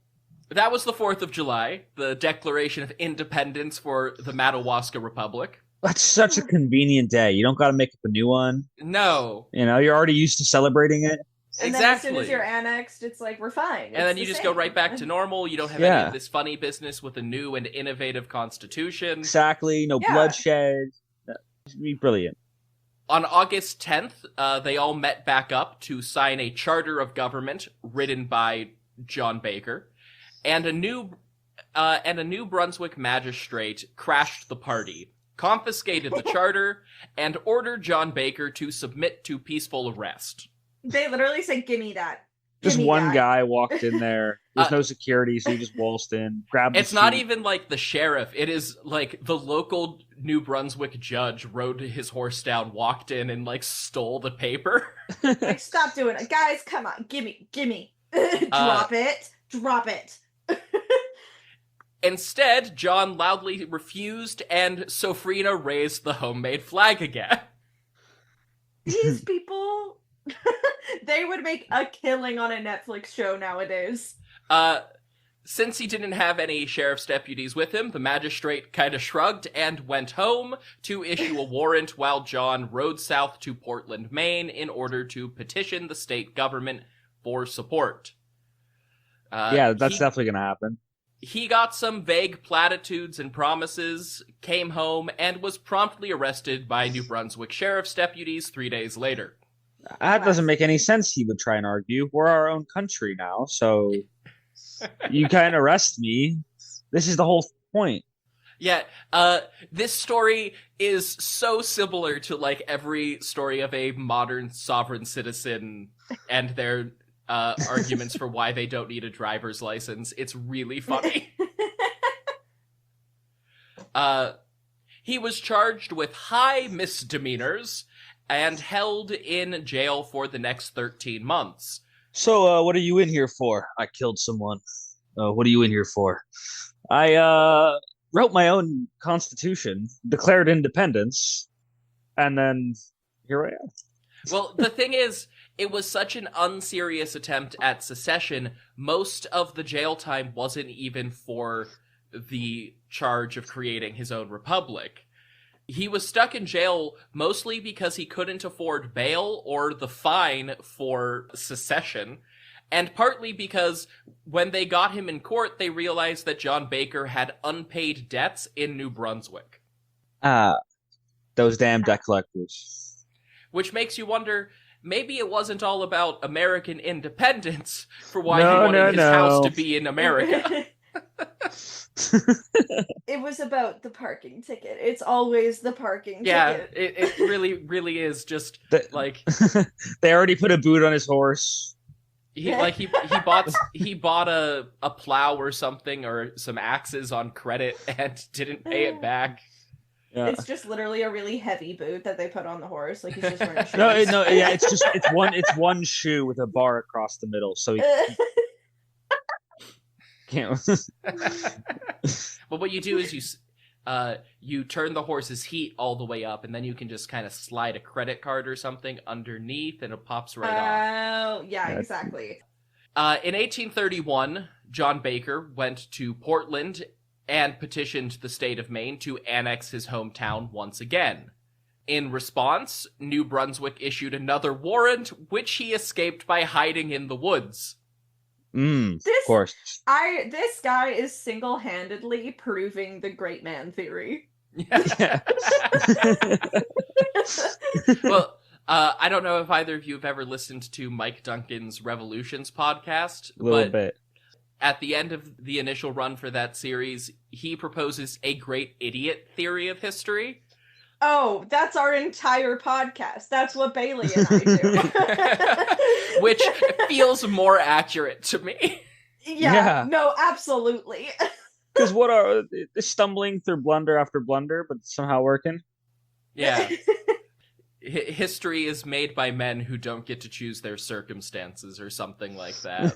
that was the 4th of July, the Declaration of Independence for the Madawaska Republic. That's such a convenient day. You don't got to make up a new one. No. You know, you're already used to celebrating it. And then as soon as you're annexed, it's like, we're fine. And then you just go right back to normal. You don't have any of this funny business with a new and innovative constitution. Exactly. No bloodshed. It'd be brilliant. On August 10th, they all met back up to sign a charter of government written by John Baker, and a New Brunswick magistrate crashed the party, confiscated the charter, and ordered John Baker to submit to peaceful arrest. They literally said, "Gimme that." Just one guy walked in there. There's no security, so he just waltzed in, grabbed. It's not even like the sheriff. It is like the local New Brunswick judge rode his horse down, walked in, and like stole the paper. Like, stop doing it, guys! Come on, gimme. Drop it. Instead, John loudly refused, and Sofrina raised the homemade flag again. These people, they would make a killing on a Netflix show nowadays. Since he didn't have any sheriff's deputies with him, the magistrate kind of shrugged and went home to issue a warrant while John rode south to Portland, Maine, in order to petition the state government for support. That's definitely going to happen. He got some vague platitudes and promises, came home, and was promptly arrested by New Brunswick sheriff's deputies 3 days later. That doesn't make any sense, he would try and argue. We're our own country now, so you can't arrest me. This is the whole point. Yeah, this story is so similar to, like, every story of a modern sovereign citizen and their arguments for why they don't need a driver's license. It's really funny. He was charged with high misdemeanors and held in jail for the next 13 months. So, what are you in here for? I killed someone. What are you in here for? I wrote my own constitution, declared independence, and then here I am. Well, the thing is, it was such an unserious attempt at secession, most of the jail time wasn't even for the charge of creating his own republic. He was stuck in jail mostly because he couldn't afford bail or the fine for secession, and partly because when they got him in court, they realized that John Baker had unpaid debts in New Brunswick. Those damn debt collectors. Which makes you wonder, maybe it wasn't all about American independence for why he wanted his house to be in America. It was about the parking ticket. It's always the parking ticket. Yeah, it really, really is just like they already put a boot on his horse. He bought a plow or something or some axes on credit and didn't pay it back. Yeah. It's just literally a really heavy boot that they put on the horse. Like he's just wearing shoes. Yeah, it's one shoe with a bar across the middle, so he can't. But what you do is you turn the horse's heat all the way up, and then you can just kind of slide a credit card or something underneath, and it pops right off. Oh, yeah, exactly. In 1831, John Baker went to Portland and petitioned the state of Maine to annex his hometown once again. In response, New Brunswick issued another warrant, which he escaped by hiding in the woods. Of course. This guy is single-handedly proving the great man theory. Yeah. Well, I don't know if either of you have ever listened to Mike Duncan's Revolutions podcast. A little bit. At the end of the initial run for that series, he proposes a great idiot theory of history. Oh, that's our entire podcast. That's what Bailey and I do. Which feels more accurate to me. Yeah. No, absolutely. Because what are stumbling through blunder after blunder, but somehow working? Yeah. History is made by men who don't get to choose their circumstances or something like that.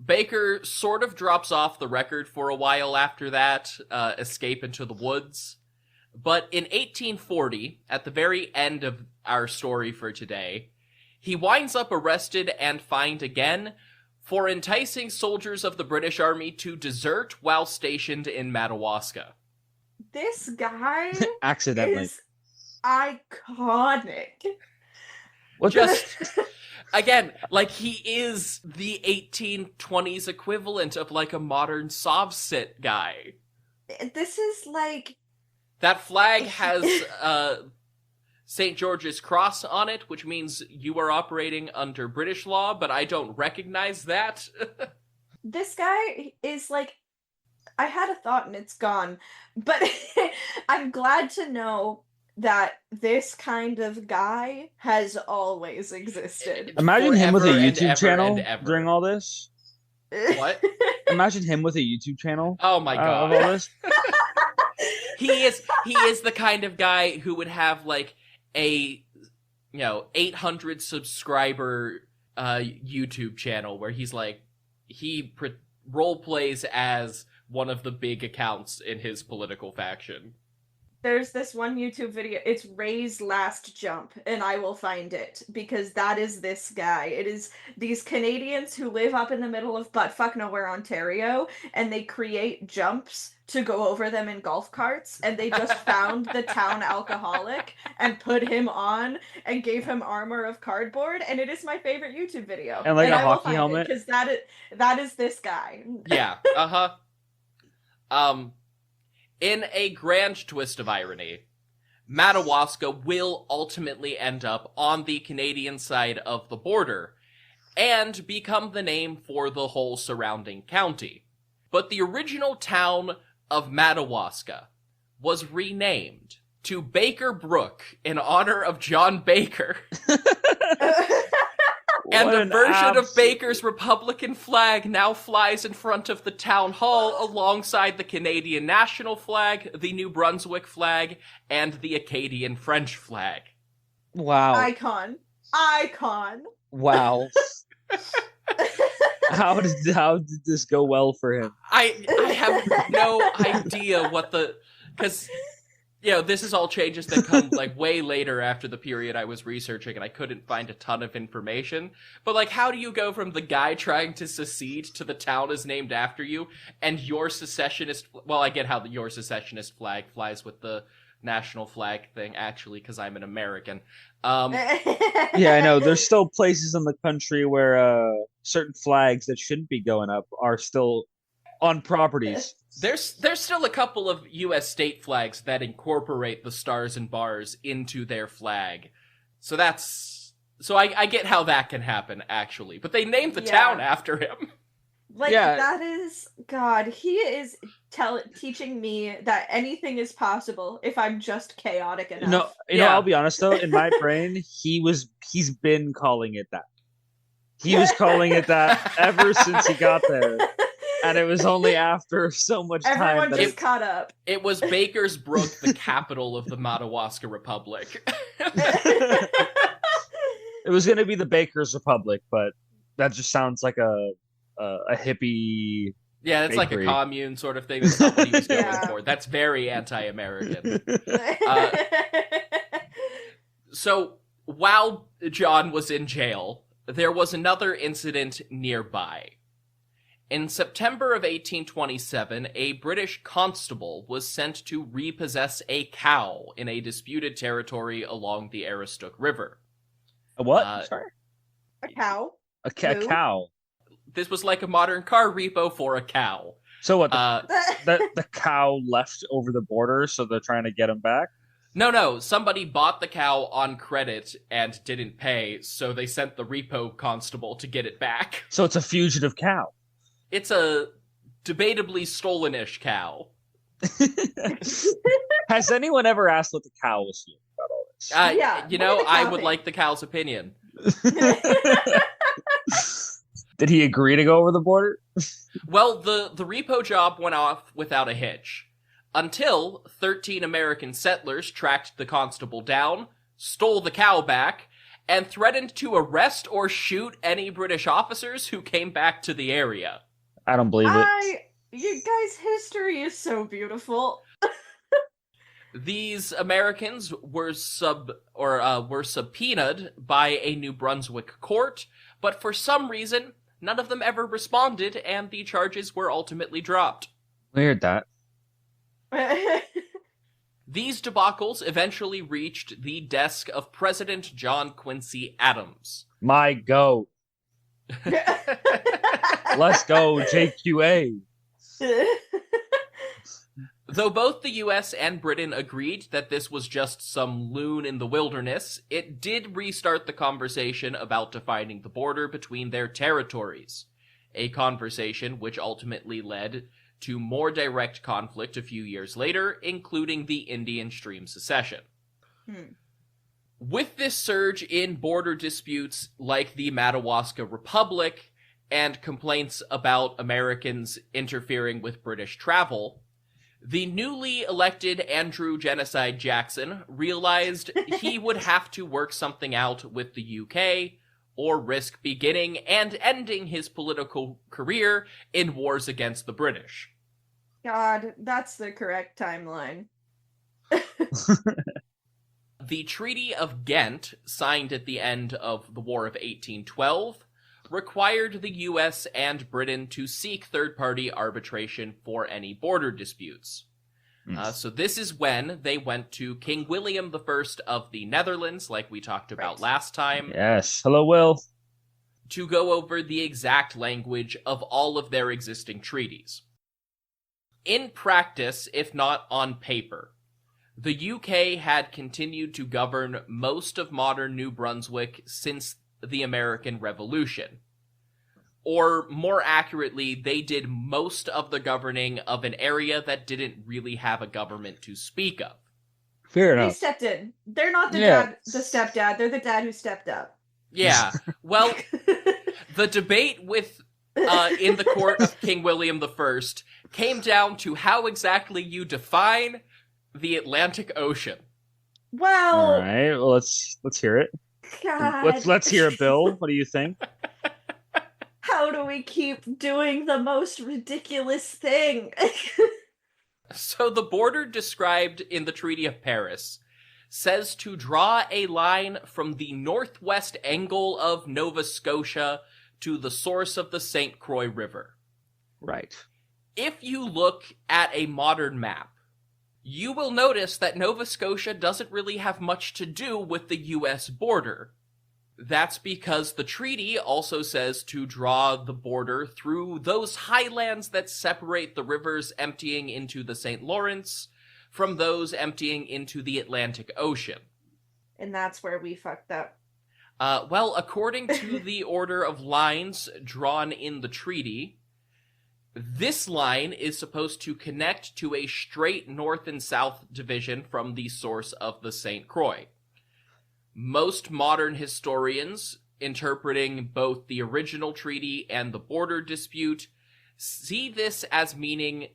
Baker sort of drops off the record for a while after that, escape into the woods. But in 1840, at the very end of our story for today, he winds up arrested and fined again for enticing soldiers of the British Army to desert while stationed in Madawaska. This guy accidentally is iconic. Again, like, he is the 1820s equivalent of, like, a modern Sovsit guy. This is, like... That flag has St. George's Cross on it, which means you are operating under British law, but I don't recognize that. This guy is, like... I had a thought and it's gone, but I'm glad to know that this kind of guy has always existed. Imagine him with a YouTube channel during all this. What? Imagine him with a YouTube channel. Oh my god! Of all this. He is the kind of guy who would have like a 800 subscriber YouTube channel where he's like role plays as one of the big accounts in his political faction. There's this one YouTube video, it's Ray's Last Jump, and I will find it, because that is this guy. It is these Canadians who live up in the middle of buttfuck nowhere, Ontario, and they create jumps to go over them in golf carts, and they just found the town alcoholic and put him on and gave him armor of cardboard, and it is my favorite YouTube video. And like a hockey helmet? Because that is this guy. Yeah, in a grand twist of irony, Madawaska will ultimately end up on the Canadian side of the border and become the name for the whole surrounding county. But the original town of Madawaska was renamed to Baker Brook in honor of John Baker. And a version of Baker's Republican flag now flies in front of the town hall alongside the Canadian national flag, the New Brunswick flag, and the Acadian French flag. Wow. Icon. Wow. How did this go well for him? I have no idea because this is all changes that come like way later after the period I was researching, and I couldn't find a ton of information. But like, how do you go from the guy trying to secede to the town is named after you, and your secessionist? Well, I get how your secessionist flag flies with the national flag thing, actually, because I'm an American. Yeah, I know. There's still places in the country where certain flags that shouldn't be going up are still on properties. There's still a couple of U.S. state flags that incorporate the stars and bars into their flag. So I get how that can happen, actually. But they named the town after him. That is... God, he is teaching me that anything is possible if I'm just chaotic enough. No, I'll be honest, though. In my brain, he's been calling it that. He was calling it that ever since he got there. And it was only after so much time Everyone that just caught up. It was Bakersbrook, the capital of the Madawaska Republic. it was going to be the Baker's Republic, but that just sounds like a hippie. Yeah, it's like a bakery. commune sort of thing. That's not what he was going Yeah. for. That's very anti-American. So, while John was in jail, there was another incident nearby. In September of 1827, a British constable was sent to repossess a cow in a disputed territory along the Aroostook River. A what? Sorry? A cow. A Who? cow. This was like a modern car repo for a cow. So what? The cow left over the border, so they're trying to get him back? No, somebody bought the cow on credit and didn't pay, so they sent the repo constable to get it back. So it's a fugitive cow. It's a debatably stolen-ish cow. Has anyone ever asked what the cow was feeling about all this? Yeah, You what know, did the I cow would think? like the cow's opinion. Did he agree to go over the border? Well, the repo job went off without a hitch. Until 13 American settlers tracked the constable down, stole the cow back, and threatened to arrest or shoot any British officers who came back to the area. I don't believe it. You guys' history is so beautiful. These Americans were subpoenaed by a New Brunswick court, but for some reason, none of them ever responded, and the charges were ultimately dropped. Weird that. These debacles eventually reached the desk of President John Quincy Adams. My goat. Let's go, JQA. Though both the US and Britain agreed that this was just some loon in the wilderness, it did restart the conversation about defining the border between their territories. A conversation which ultimately led to more direct conflict a few years later, including the Indian Stream Secession. With this surge in border disputes like the Madawaska Republic and complaints about Americans interfering with British travel, the newly elected Andrew Genocide Jackson realized he would have to work something out with the UK or risk beginning and ending his political career in wars against the British. God, that's the correct timeline. The Treaty of Ghent, signed at the end of the War of 1812, required the US and Britain to seek third-party arbitration for any border disputes. So this is when they went to King William I of the Netherlands, like we talked about last time, Yes. Hello, Will. to go over the exact language of all of their existing treaties. In practice, if not on paper, the UK had continued to govern most of modern New Brunswick since the American Revolution. Or, more accurately, they did most of the governing of an area that didn't really have a government to speak of. Fair They enough. stepped in. They're not the Yeah. the stepdad. They're the dad who stepped up. Yeah, well, the debate with in the court of King William I came down to how exactly you define the Atlantic Ocean. Well, All right. Well, let's hear it. God. Let's hear it, Bill. What do you think? How do we keep doing the most ridiculous thing? So the border described in the Treaty of Paris says to draw a line from the northwest angle of Nova Scotia to the source of the St. Croix River. Right. If you look at a modern map, you will notice that Nova Scotia doesn't really have much to do with the US border. That's because the treaty also says to draw the border through those highlands that separate the rivers emptying into the St. Lawrence from those emptying into the Atlantic Ocean. And that's where we fucked up. Well, according to the order of lines drawn in the treaty, this line is supposed to connect to a straight north and south division from the source of the St. Croix. Most modern historians, interpreting both the original treaty and the border dispute, see this as meaning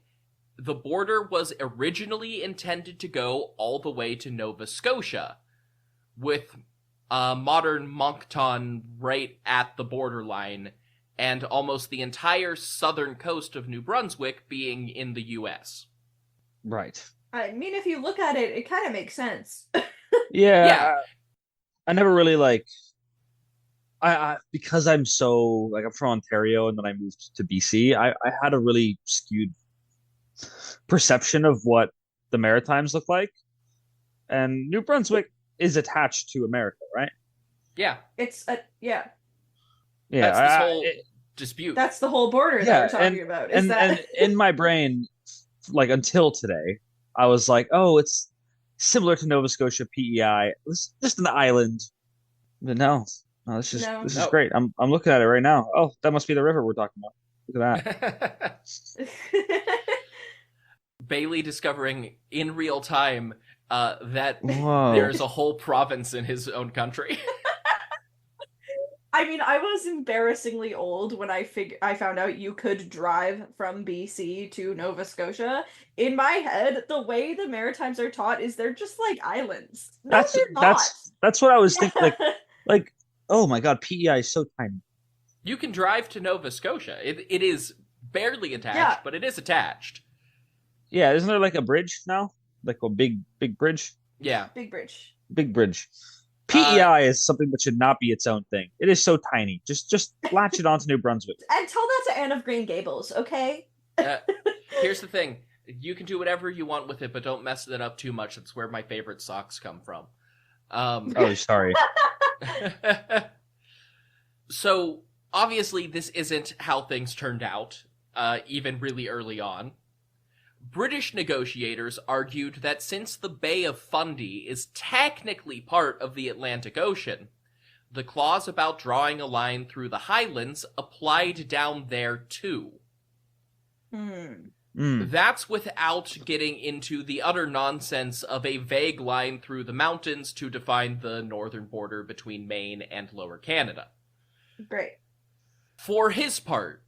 the border was originally intended to go all the way to Nova Scotia, with modern Moncton right at the borderline, and almost the entire southern coast of New Brunswick being in the U.S. Right. I mean, if you look at it, it kind of makes sense. Yeah. I never really I because I'm so I'm from Ontario and then I moved to BC. I had a really skewed perception of what the Maritimes look like, and New Brunswick is attached to America, right? Yeah. Yeah. That's this whole dispute. That's the whole border that we're talking about. And in my brain, until today, I was like, oh, it's similar to Nova Scotia PEI. It's just an island. But no, this is great. I'm looking at it right now. Oh, that must be the river we're talking about. Look at that. Bailey discovering in real time that Whoa. there's a whole province in his own country. I mean, I was embarrassingly old when I found out you could drive from BC to Nova Scotia. In my head, the way the Maritimes are taught is they're just like islands. No, they're not. That's what I was thinking. Like, oh my god, PEI is so tiny. You can drive to Nova Scotia. It is barely attached, but it is attached. Yeah, isn't there like a bridge now? Like a big bridge? Yeah. Big bridge. Big bridge. PEI is something that should not be its own thing. It is so tiny. Just latch it onto New Brunswick. And tell that to Anne of Green Gables, okay? Here's the thing. You can do whatever you want with it, but don't mess it up too much. That's where my favorite socks come from. Oh, sorry. So, obviously, this isn't how things turned out, even really early on. British negotiators argued that since the Bay of Fundy is technically part of the Atlantic Ocean, the clause about drawing a line through the Highlands applied down there too. That's without getting into the utter nonsense of a vague line through the mountains to define the northern border between Maine and Lower Canada. Great. For his part,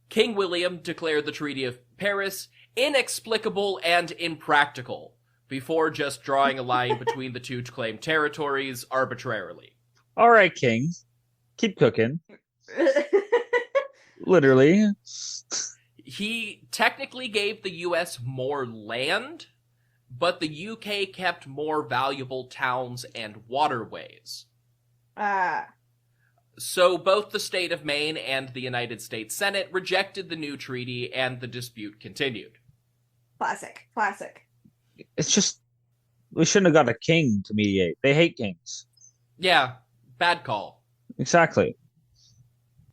King William declared the Treaty of Paris inexplicable and impractical, before just drawing a line between the two claimed territories arbitrarily. All right, King. Keep cooking. Literally. He technically gave the US more land, but the UK kept more valuable towns and waterways. So both the state of Maine and the United States Senate rejected the new treaty, and the dispute continued. Classic. It's just, we shouldn't have got a king to mediate. They hate kings. Yeah, bad call. Exactly.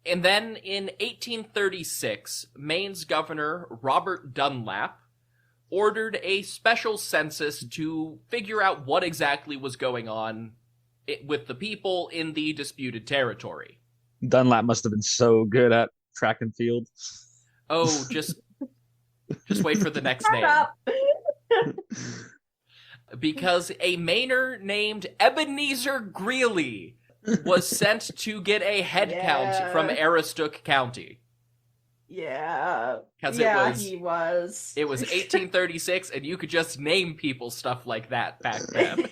And then in 1836, Maine's governor, Robert Dunlap, ordered a special census to figure out what exactly was going on with the people in the disputed territory. Dunlap must have been so good at track and field. Oh, just wait for the next name. Because a Mainer named Ebenezer Greeley was sent to get a head count from Aroostook County. Yeah. Because he was. It was 1836, and you could just name people stuff like that back then.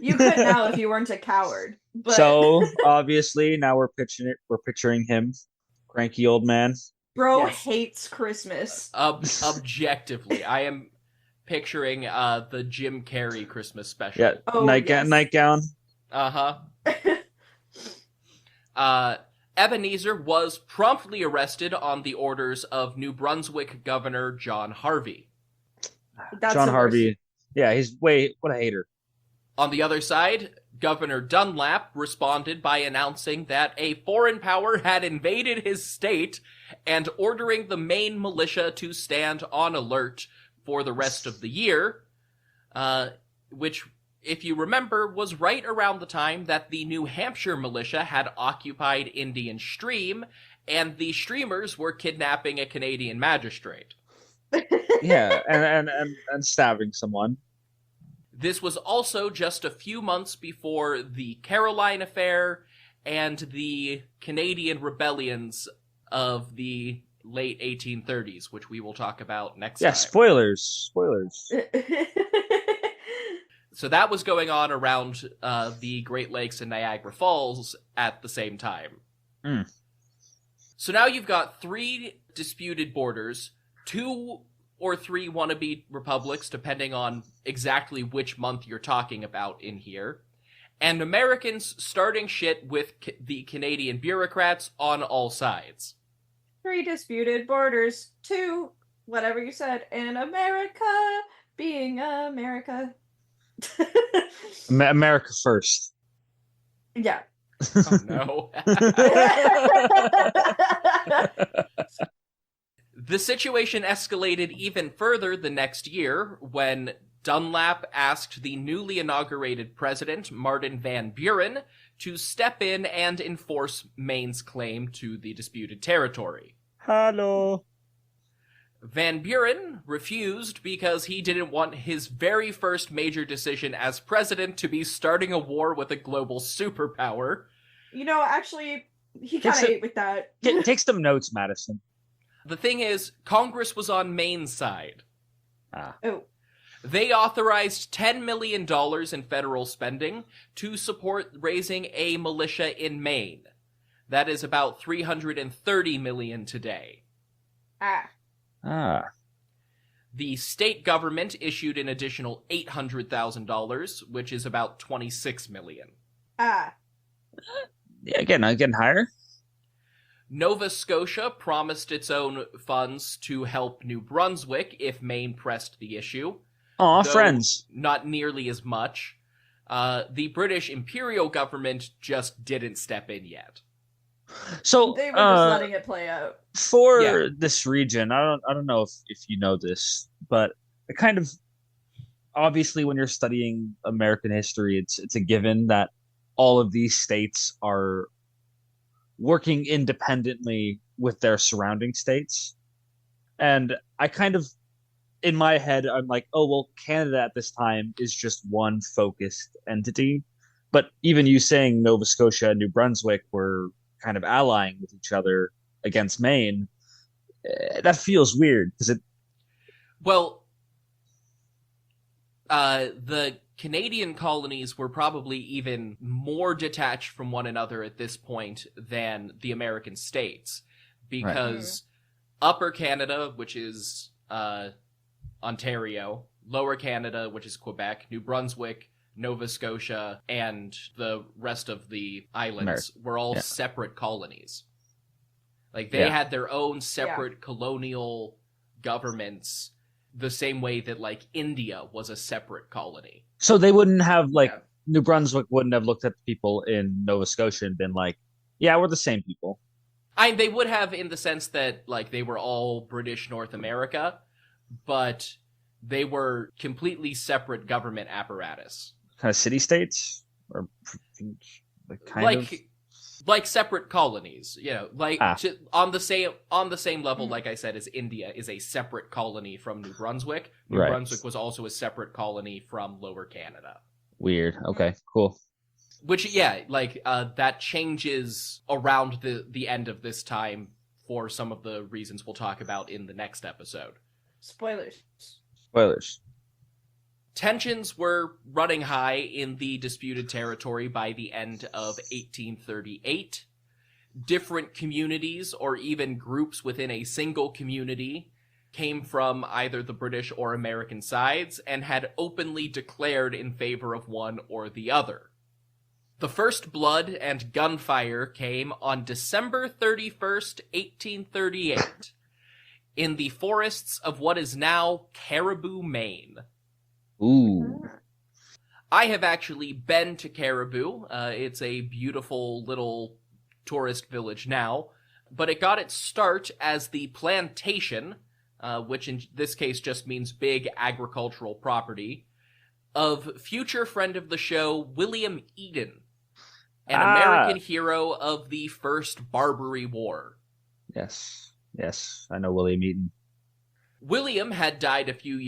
You could now if you weren't a coward. But... So obviously now we're picturing him, cranky old man. Bro hates Christmas. Objectively, I am picturing the Jim Carrey Christmas special. Yeah, nightgown. Uh-huh. Ebenezer was promptly arrested on the orders of New Brunswick Governor John Harvey. John Harvey. Yeah, what a hater. On the other side, Governor Dunlap responded by announcing that a foreign power had invaded his state and ordering the Maine militia to stand on alert for the rest of the year, which, if you remember, was right around the time that the New Hampshire militia had occupied Indian Stream, and the Streamers were kidnapping a Canadian magistrate. Yeah, and stabbing someone. This was also just a few months before the Caroline Affair and the Canadian rebellions of the late 1830s, which we will talk about next Yeah, time. spoilers. So that was going on around the Great Lakes and Niagara Falls at the same time. Mm. So now you've got 3 disputed borders, 2 or 3 wannabe republics, depending on exactly which month you're talking about in here, and Americans starting shit with the Canadian bureaucrats on all sides. 3 disputed borders, 2, whatever you said, and America being America. America first. Yeah. Oh no. The situation escalated even further the next year when Dunlap asked the newly inaugurated president, Martin Van Buren, to step in and enforce Maine's claim to the disputed territory. Hello. Van Buren refused because he didn't want his very first major decision as president to be starting a war with a global superpower. Actually, he kind of ate with that. Take some notes, Madison. The thing is, Congress was on Maine's side. Oh. They authorized $10 million in federal spending to support raising a militia in Maine. That is about $330 million today. The state government issued an additional $800,000, which is about $26 million. Yeah, getting higher. Nova Scotia promised its own funds to help New Brunswick if Maine pressed the issue. Aw, friends. Not nearly as much. The British Imperial government just didn't step in yet. So they were just letting it play out. For this region, I don't know if you know this, but it kind of obviously when you're studying American history, it's a given that all of these states are working independently with their surrounding states. And I kind of, in my head, I'm like, oh, well, Canada at this time is just one focused entity. But even you saying Nova Scotia and New Brunswick were kind of allying with each other against Maine, that feels weird because it. Well, the Canadian colonies were probably even more detached from one another at this point than the American states, because Upper Canada, which is Ontario, Lower Canada, which is Quebec, New Brunswick, Nova Scotia, and the rest of the islands were all separate colonies. Like, they had their own separate colonial governments, the same way that, like, India was a separate colony. So they wouldn't have, New Brunswick wouldn't have looked at the people in Nova Scotia and been like, yeah, we're the same people. They would have, in the sense that, like, they were all British North America, but they were completely separate government apparatus. Kind of city-states? Or like separate colonies, on the same level, like I said, as India is a separate colony from New Brunswick. New Brunswick was also a separate colony from Lower Canada. Weird. Okay, cool. Which, that changes around the end of this time for some of the reasons we'll talk about in the next episode. Spoilers. Tensions were running high in the disputed territory by the end of 1838. Different communities, or even groups within a single community, came from either the British or American sides and had openly declared in favor of one or the other. The first blood and gunfire came on December 31st, 1838, in the forests of what is now Caribou, Maine. Ooh. I have actually been to Caribou. It's a beautiful little tourist village now, but it got its start as the plantation, which in this case just means big agricultural property, of future friend of the show, William Eden, an American hero of the First Barbary War. Yes, I know William Eden. William had died a few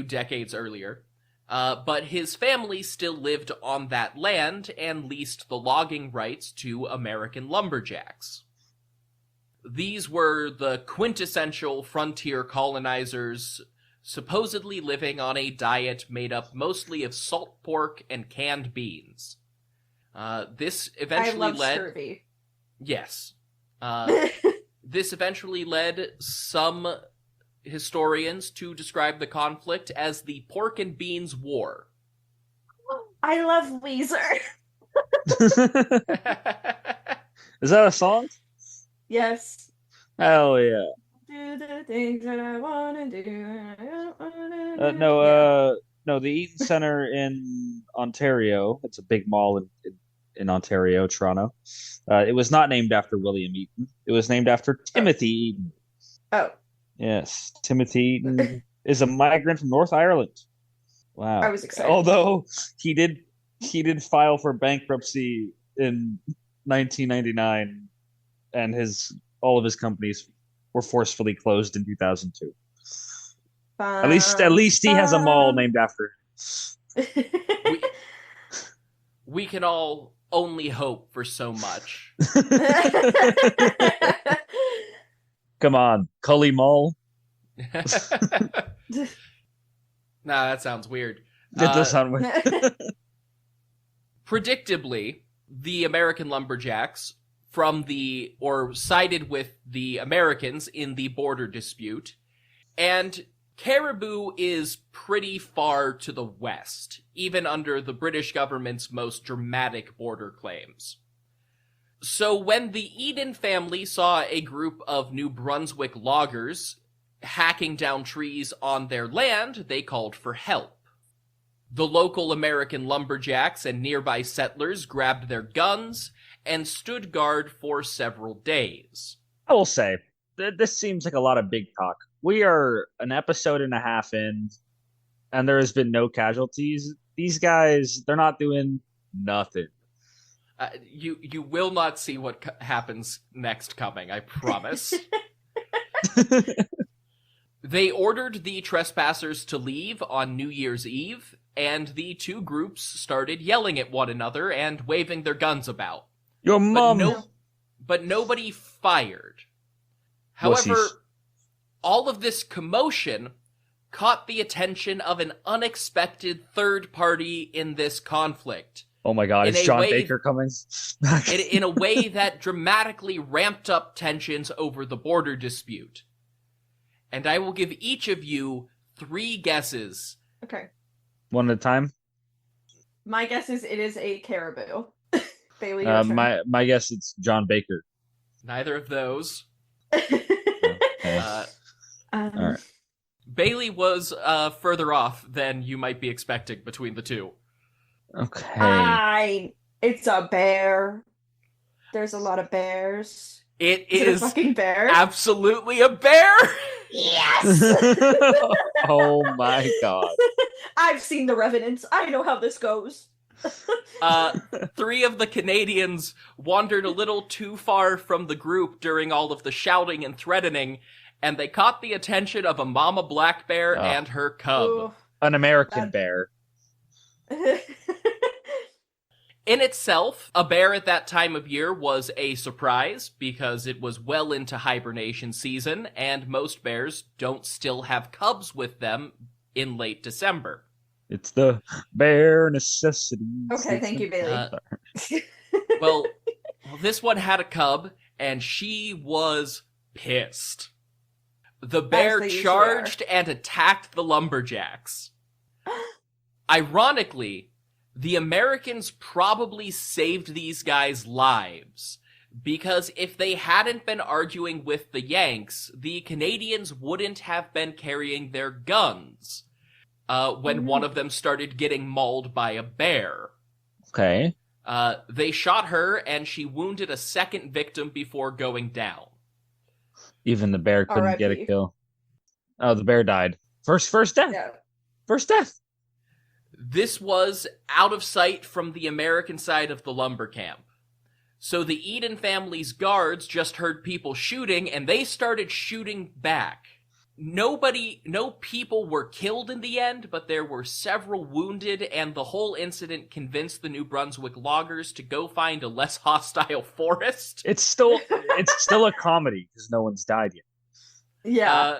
decades earlier, but his family still lived on that land and leased the logging rights to American lumberjacks. These were the quintessential frontier colonizers, supposedly living on a diet made up mostly of salt pork and canned beans. This eventually I love scurvy. Yes. This eventually led some historians to describe the conflict as the Pork and Beans War. I love Weezer. Is that a song? Yes. Hell yeah. Do the things that I want to do. I don't wanna do. No, the Eaton Center in Ontario. It's a big mall in Ontario, Toronto. It was not named after William Eaton. It was named after Timothy Eaton. Oh. Yes, Timothy Eaton is a migrant from North Ireland. Wow. I was excited. Although he did file for bankruptcy in 1999, and all of his companies were forcefully closed in 2002. At least he has a mall named after him. We can all only hope for so much. Come on, Cully Mall. Nah, that sounds weird. It does sound weird. Predictably, the American lumberjacks sided with the Americans in the border dispute, and Caribou is pretty far to the west, even under the British government's most dramatic border claims. So when the Eden family saw a group of New Brunswick loggers hacking down trees on their land, they called for help. The local American lumberjacks and nearby settlers grabbed their guns and stood guard for several days. I will say, this seems like a lot of big talk. We are an episode and a half in, and there has been no casualties. These guys, they're not doing nothing. You will not see what happens next coming, I promise. They ordered the trespassers to leave on New Year's Eve, and the two groups started yelling at one another and waving their guns about. Your mom! But nobody fired. However, Wussies. all of this commotion caught the attention of an unexpected third party in this conflict. Oh my god, is John Baker coming? in a way that dramatically ramped up tensions over the border dispute. And I will give each of you 3 guesses. Okay. One at a time? My guess is it is a caribou. Bailey, your turn. my guess it's John Baker. Neither of those. Okay. All right. Bailey was further off than you might be expecting between the two. Okay. It's a bear. There's a lot of bears. It Is it is a fucking bear? absolutely a bear! Yes! Oh my god. I've seen The Revenant. I know how this goes. 3 of the Canadians wandered a little too far from the group during all of the shouting and threatening, and they caught the attention of a mama black bear and her cub. Ooh. An American bear. In itself, a bear at that time of year was a surprise because it was well into hibernation season, and most bears don't still have cubs with them in late December. It's the bare necessity. Okay, thank you, Bailey. Well, this one had a cub, and she was pissed. The bear they usually charged and attacked the lumberjacks. Ironically, the Americans probably saved these guys' lives, because if they hadn't been arguing with the Yanks, the Canadians wouldn't have been carrying their guns when one of them started getting mauled by a bear. Okay. They shot her, and she wounded a second victim before going down. Even the bear couldn't R.I.P. get a kill. Oh, the bear died. First death. Yeah. First death. This was out of sight from the American side of the lumber camp. So the Eden family's guards just heard people shooting, and they started shooting back. no people were killed in the end, but there were several wounded, and the whole incident convinced the New Brunswick loggers to go find a less hostile forest. It's still a comedy because no one's died yet. Yeah.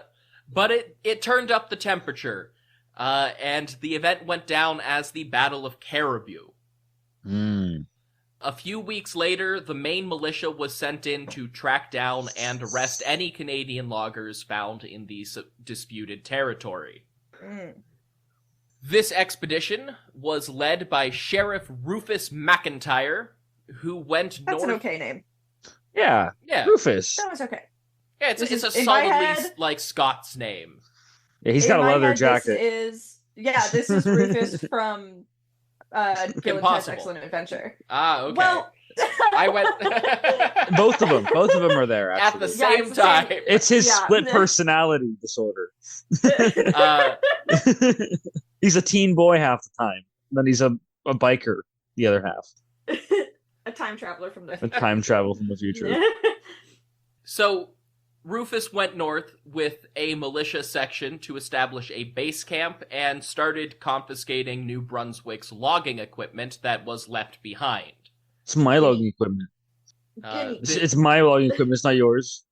But it turned up the temperature, and the event went down as the Battle of Caribou. A few weeks later, the Maine militia was sent in to track down and arrest any Canadian loggers found in the disputed territory. This expedition was led by Sheriff Rufus McIntyre, who went north... That's an okay name. Yeah. Rufus. That was okay. Yeah, it's a solidly, like, Scots name. Yeah, he's got a leather jacket. This is Rufus from Bill and Ted's Excellent Adventure. Ah, okay. Well, I went... Both of them are there, actually. At the same time. It's his split personality disorder. He's a teen boy half the time. Then he's a biker the other half. A time traveler from the future. A time travel from the future. So, Rufus went north with a militia section to establish a base camp and started confiscating New Brunswick's logging equipment that was left behind. It's my logging equipment. It's my logging equipment, it's not yours.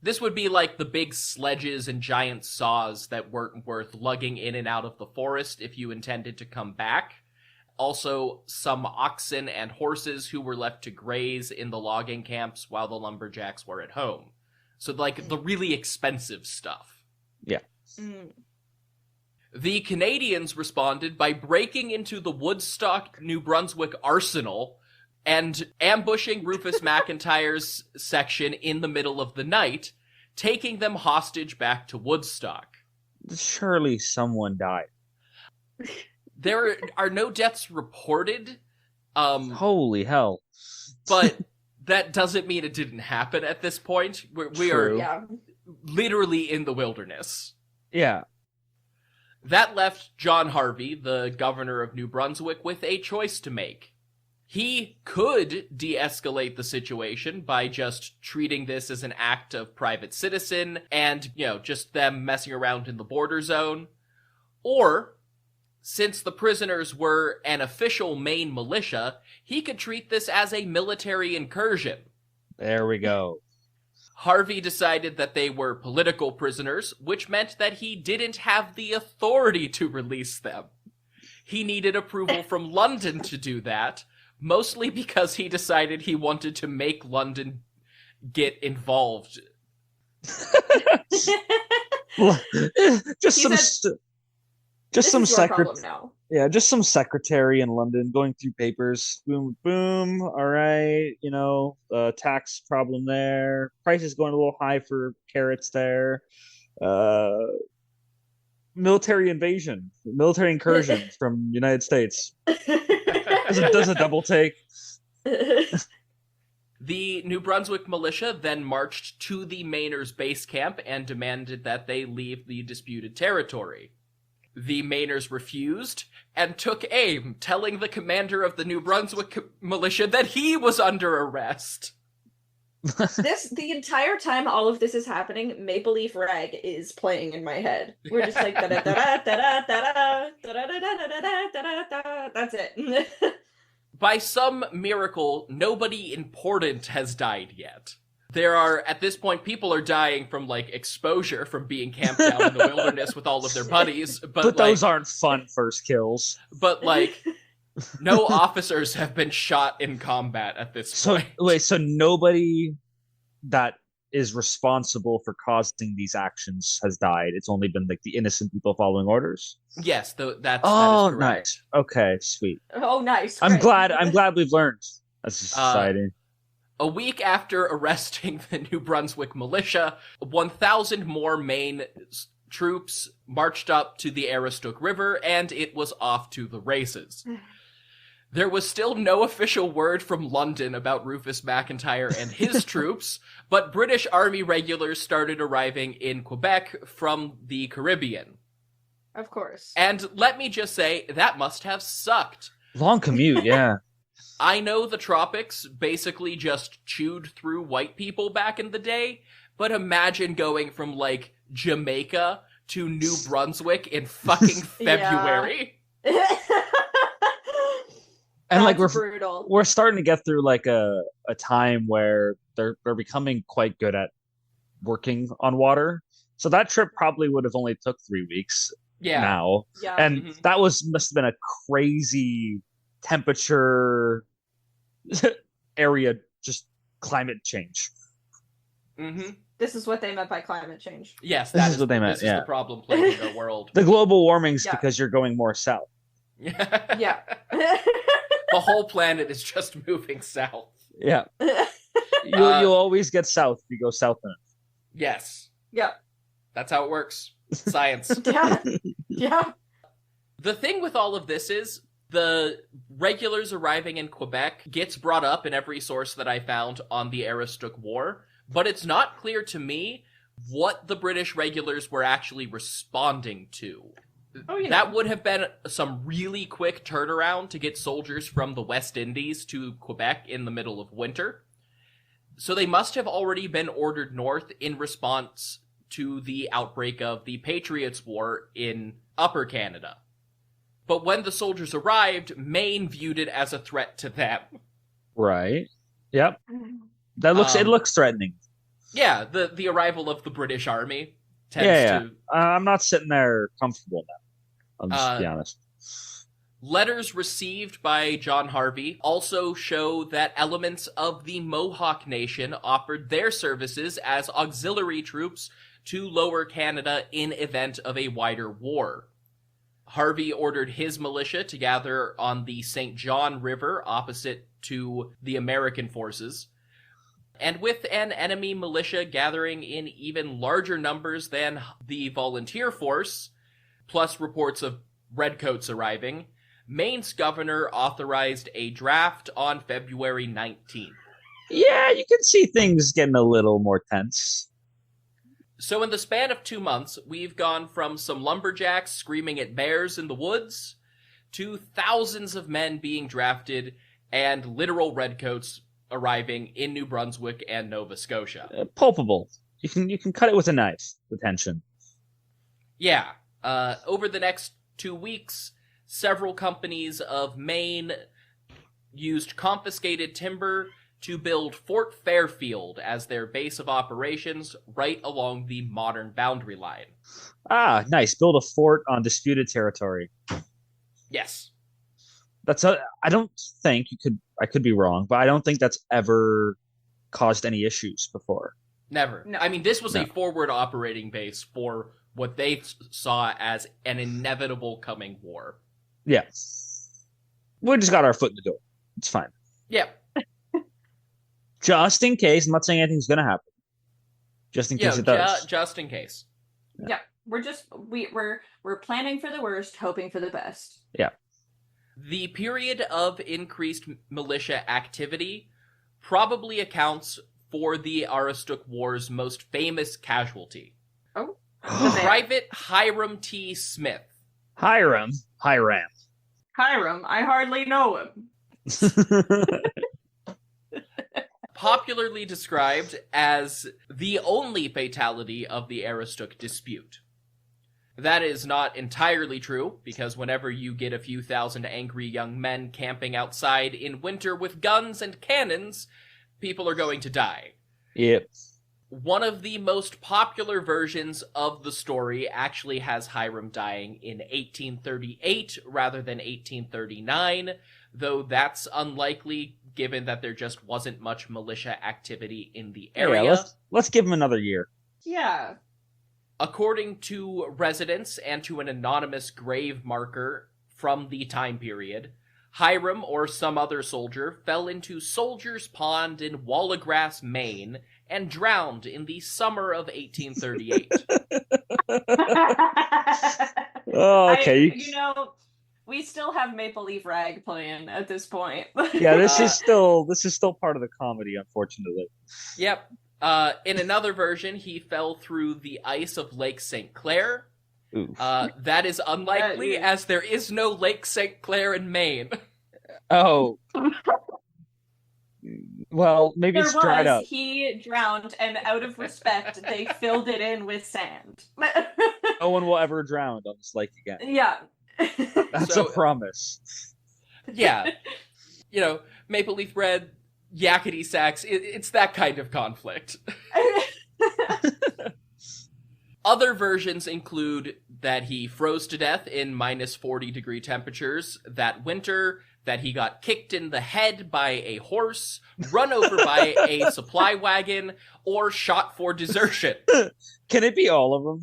This would be like the big sledges and giant saws that weren't worth lugging in and out of the forest if you intended to come back. Also, some oxen and horses who were left to graze in the logging camps while the lumberjacks were at home. So, like, the really expensive stuff. Yeah. The Canadians responded by breaking into the Woodstock, New Brunswick arsenal and ambushing Rufus McIntyre's section in the middle of the night, taking them hostage back to Woodstock. Surely someone died. There are no deaths reported. Holy hell. But that doesn't mean it didn't happen at this point. We are literally in the wilderness. Yeah. That left John Harvey, the governor of New Brunswick, with a choice to make. He could de-escalate the situation by just treating this as an act of private citizen and, just them messing around in the border zone. Or, since the prisoners were an official Maine militia, he could treat this as a military incursion. There we go. Harvey decided that they were political prisoners, which meant that he didn't have the authority to release them. He needed approval from London to do that, mostly because he decided he wanted to make London get involved. Just some secretary in London going through papers. Boom, boom. All right, tax problem there. Price is going a little high for carrots there. Military incursion from United States. Does a double take. The New Brunswick militia then marched to the Mainers' base camp and demanded that they leave the disputed territory. The Mainers refused and took aim, telling the commander of the New Brunswick militia that he was under arrest. The entire time all of this is happening, Maple Leaf Rag is playing in my head. We're just like da da da da da da da da da. That's it. By some miracle, nobody important has died yet. There are, at this point, people are dying from, exposure from being camped out in the wilderness with all of their buddies. But those aren't fun first kills. But, no officers have been shot in combat at this point. So nobody that is responsible for causing these actions has died. It's only been, the innocent people following orders? Yes, that is correct. Nice. Okay, sweet. Oh, nice. I'm glad we've learned as a society. A week after arresting the New Brunswick militia, 1,000 more Maine troops marched up to the Aroostook River, and it was off to the races. There was still no official word from London about Rufus McIntyre and his troops, but British Army regulars started arriving in Quebec from the Caribbean. Of course. And let me just say, that must have sucked. Long commute, yeah. I know the tropics basically just chewed through white people back in the day, but imagine going from, like, Jamaica to New Brunswick in fucking February. And like That's brutal. we're starting to get through like a time where they're becoming quite good at working on water. So that trip probably would have only took 3 weeks now. Yeah. And that must have been a crazy temperature area, just climate change. Mm-hmm. This is what they meant by climate change. Yes, This is what they meant, This is the problem plaguing our world. The global warming's Yeah. because you're going more south. Yeah. The whole planet is just moving south. Yeah. You'll always get south if you go south enough. Yes. Yeah. That's how it works. Science. Yeah. Yeah. The thing with all of this is the regulars arriving in Quebec gets brought up in every source that I found on the Aroostook War, but it's not clear to me what the British regulars were actually responding to. Oh, yeah. That would have been some really quick turnaround to get soldiers from the West Indies to Quebec in the middle of winter. So they must have already been ordered north in response to the outbreak of the Patriots' War in Upper Canada. But when the soldiers arrived, Maine viewed it as a threat to them. Right. Yep. It looks threatening. Yeah, the arrival of the British Army tends to... I'm not sitting there comfortable now. I'll just be honest. Letters received by John Harvey also show that elements of the Mohawk Nation offered their services as auxiliary troops to Lower Canada in event of a wider war. Harvey ordered his militia to gather on the St. John River opposite to the American forces. And with an enemy militia gathering in even larger numbers than the volunteer force, plus reports of redcoats arriving, Maine's governor authorized a draft on February 19th. Yeah, you can see things getting a little more tense. So in the span of 2 months, we've gone from some lumberjacks screaming at bears in the woods to thousands of men being drafted and literal redcoats arriving in New Brunswick and Nova Scotia. Pulpable. You can cut it with a knife. The tension. Yeah. Over the next 2 weeks, several companies of Maine used confiscated timber to build Fort Fairfield as their base of operations right along the modern boundary line. Ah, nice. Build a fort on disputed territory. Yes. I don't think I could be wrong, but I don't think that's ever caused any issues before. Never. No. I mean, this was No. a forward operating base for what they saw as an inevitable coming war. Yeah. We just got our foot in the door. It's fine. Yeah. Just in case, I'm not saying anything's going to happen. Just in case it does. Just in case. Yeah. We're planning for the worst, hoping for the best. Yeah. The period of increased militia activity probably accounts for the Aroostook War's most famous casualty. Oh. Private Hiram T. Smith. Hiram. Hiram, I hardly know him. Popularly described as the only fatality of the Aroostook dispute. That is not entirely true, because whenever you get a few thousand angry young men camping outside in winter with guns and cannons, people are going to die. Yep. One of the most popular versions of the story actually has Hiram dying in 1838 rather than 1839, though that's unlikely given that there just wasn't much militia activity in the area. Yeah, let's give him another year. Yeah. According to residents and to an anonymous grave marker from the time period, Hiram or some other soldier fell into Soldier's Pond in Wallagrass, Maine, and drowned in the summer of 1838. Oh, okay. We still have Maple Leaf Rag playing at this point. Yeah, this is still part of the comedy, unfortunately. Yep. In another version, he fell through the ice of Lake St. Clair. That is unlikely, as there is no Lake St. Clair in Maine. Oh. Well, maybe it's dried up. He drowned, and out of respect, they filled it in with sand. No one will ever drown on this lake again. Yeah. That's a promise. Yeah. Maple leaf bread, yakety sacks, it's that kind of conflict. Other versions include that he froze to death in minus 40-degree temperatures that winter, that he got kicked in the head by a horse, run over by a supply wagon, or shot for desertion. Can it be all of them?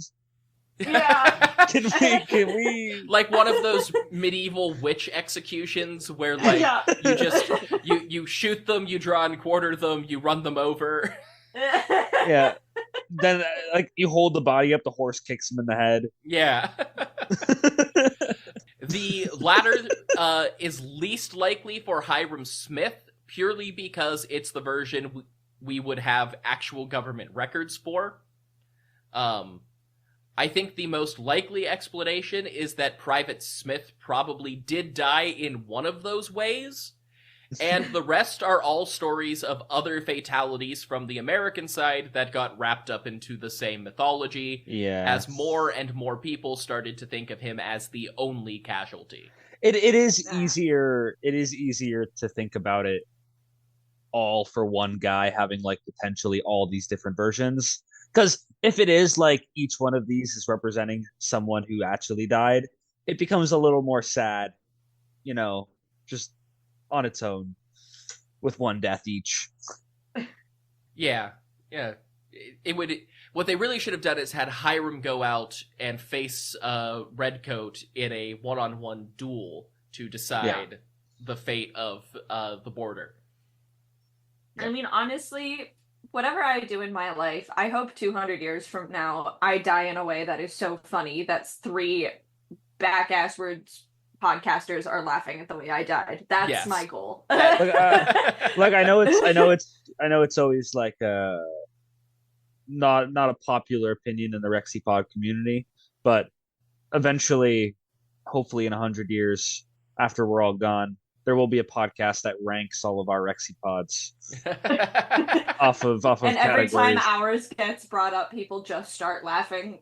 Yeah. Can we like one of those medieval witch executions where like you just you shoot them, you draw and quarter them, you run them over. Yeah. Then like you hold the body up, the horse kicks him in the head. Yeah. The latter is least likely for Hiram Smith purely because it's the version we would have actual government records for. I think the most likely explanation is that Private Smith probably did die in one of those ways, and the rest are all stories of other fatalities from the American side that got wrapped up into the same mythology, as more and more people started to think of him as the only casualty. It is easier to think about it all for one guy having like potentially all these different versions. Because if it is like each one of these is representing someone who actually died, it becomes a little more sad, just on its own with one death each. Yeah. What they really should have done is had Hiram go out and face Redcoat in a one-on-one duel to decide the fate of the border. I mean, honestly, whatever I do in my life, I hope 200 years from now, I die in a way that is so funny that's 3 back-asswards podcasters are laughing at the way I died. That's my goal. I know it's always like not a popular opinion in the Rexipod community, but eventually, hopefully in 100 years after we're all gone, there will be a podcast that ranks all of our Rexipods off of and every categories. time ours gets brought up, people just start laughing.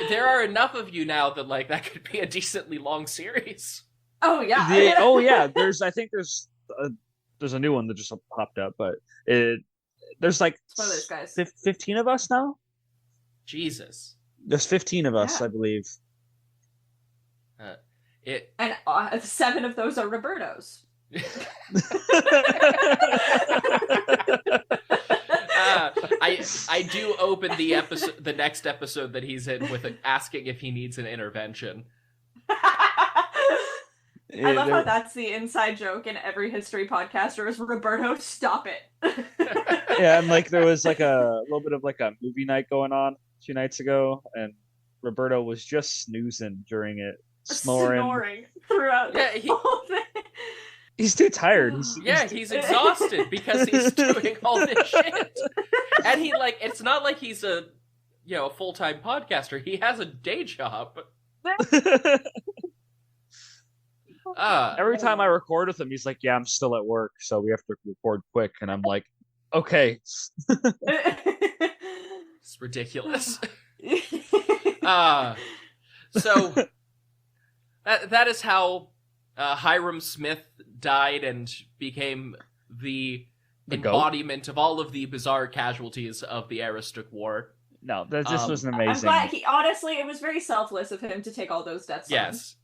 There are enough of you now that like that could be a decently long series. Oh yeah. There's a new one that just popped up, but there's like spoilers, guys. 15 of us now. Jesus. There's 15 of us, I believe. And 7 of those are Roberto's. I do open the next episode that he's in with asking if he needs an intervention. I love how that's the inside joke in every history podcaster is Roberto, stop it. Yeah, and like there was like a little bit of like a movie night going on 2 nights ago, and Roberto was just snoozing during it. Snoring throughout the whole thing. He's too tired. He's exhausted because he's doing all this shit. And he it's not like he's a full-time podcaster. He has a day job. Every time I record with him, he's like, "Yeah, I'm still at work, so we have to record quick." And I'm like, "Okay." It's ridiculous. So that is how Hiram Smith died and became the embodiment of all of the bizarre casualties of the Aroostook War. No, this was an amazing. I'm glad honestly, it was very selfless of him to take all those deaths. Yes.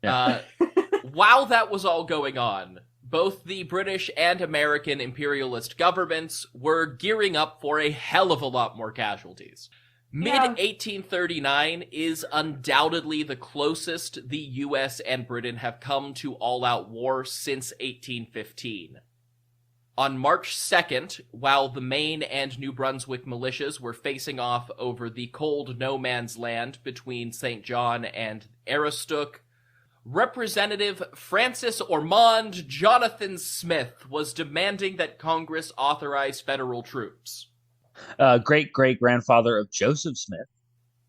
While that was all going on, both the British and American imperialist governments were gearing up for a hell of a lot more casualties. Mid-1839 is undoubtedly the closest the US and Britain have come to all-out war since 1815. On March 2nd, while the Maine and New Brunswick militias were facing off over the cold no-man's land between St. John and Aroostook, Representative Francis Ormond Jonathan Smith was demanding that Congress authorize federal troops. Great-great-grandfather of Joseph Smith.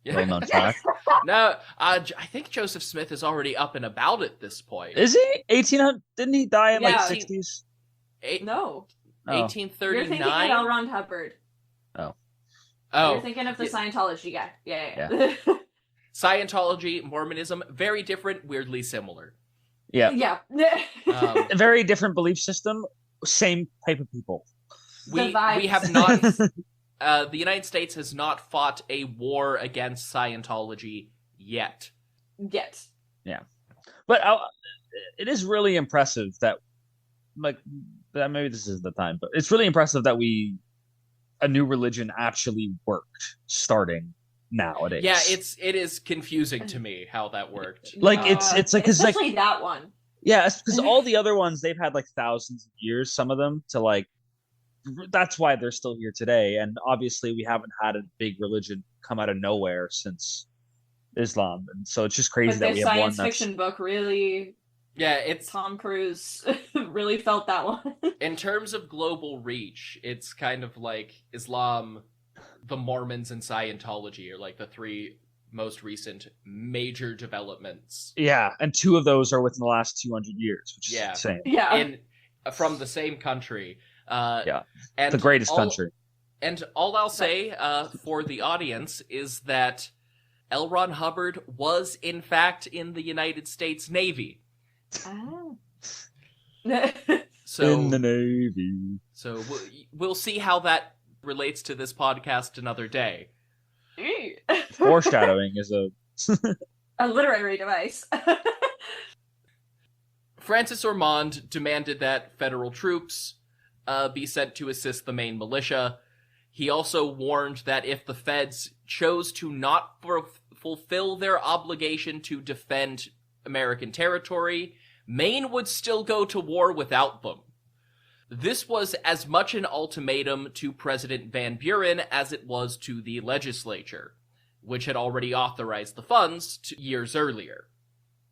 Well-known fact. No, I think Joseph Smith is already up and about at this point. Is he? 1800? Didn't he die in 60s? No. Oh. 1839. You're thinking of L. Ron Hubbard. Oh. You're thinking of the Scientology guy. Yeah. Scientology, Mormonism, very different, weirdly similar. Yeah. A very different belief system, same type of people. We have not. The United States has not fought a war against Scientology yet. Yeah, but it is really impressive that, like, maybe this is the time, but it's really impressive that a new religion actually worked starting nowadays. Yeah, it is confusing to me how that worked. Like it's like especially that one. Yeah, because all the other ones they've had like thousands of years, some of them, to like. That's why they're still here today, and obviously we haven't had a big religion come out of nowhere since Islam, and so it's just crazy that we have one science fiction book really. Yeah, it's Tom Cruise really felt that one. In terms of global reach, it's kind of like Islam, the Mormons, and Scientology are like the three most recent major developments. Yeah, and two of those are within the last 200 years, which is insane. Yeah, from the same country. And the greatest country. And all I'll say for the audience is that L. Ron Hubbard was, in fact, in the United States Navy. Oh. So, in the Navy. So we'll see how that relates to this podcast another day. Foreshadowing is a literary device. Francis Ormond demanded that federal troops be sent to assist the Maine militia. He also warned that if the feds chose to not fulfill their obligation to defend American territory, Maine would still go to war without them. This was as much an ultimatum to President Van Buren as it was to the legislature, which had already authorized the funds years earlier.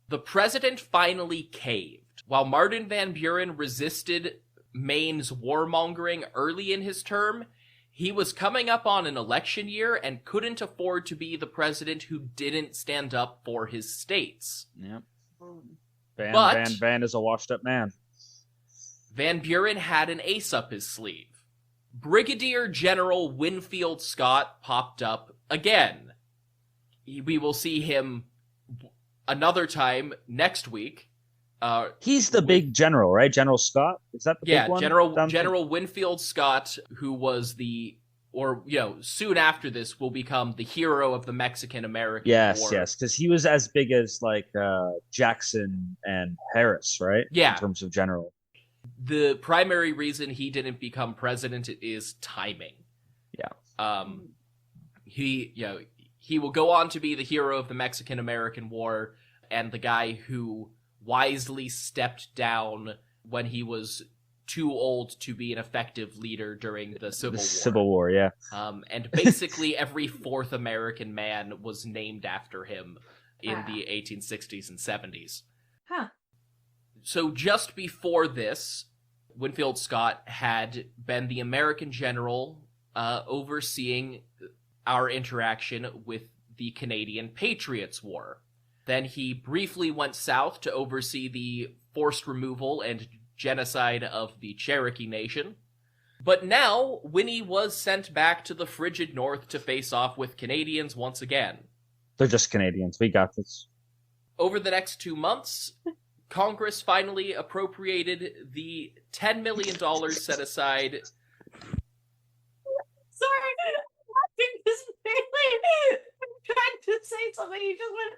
The president finally caved. While Martin Van Buren resisted Maine's warmongering early in his term, he was coming up on an election year and couldn't afford to be the president who didn't stand up for his states. Yep. Van is a washed-up man. Van Buren had an ace up his sleeve. Brigadier General Winfield Scott popped up again. We will see him another time next week. He's the big general, right? General Scott? Is that the big one? General Winfield Scott, who was soon after this will become the hero of the Mexican-American War. Yes, because he was as big as like Jackson and Harris, right? Yeah. In terms of general. The primary reason he didn't become president is timing. Yeah. He will go on to be the hero of the Mexican-American War and the guy who wisely stepped down when he was too old to be an effective leader during the Civil War. Civil War, yeah. And basically every fourth American man was named after him in the 1860s and 70s. Huh. So just before this, Winfield Scott had been the American general overseeing our interaction with the Canadian Patriots War. Then he briefly went south to oversee the forced removal and genocide of the Cherokee Nation. But now, Winnie was sent back to the frigid north to face off with Canadians once again. They're just Canadians. We got this. Over the next 2 months, Congress finally appropriated the $10 million set aside. Sorry, I'm watching this Bailey. I'm trying to say something. He just went.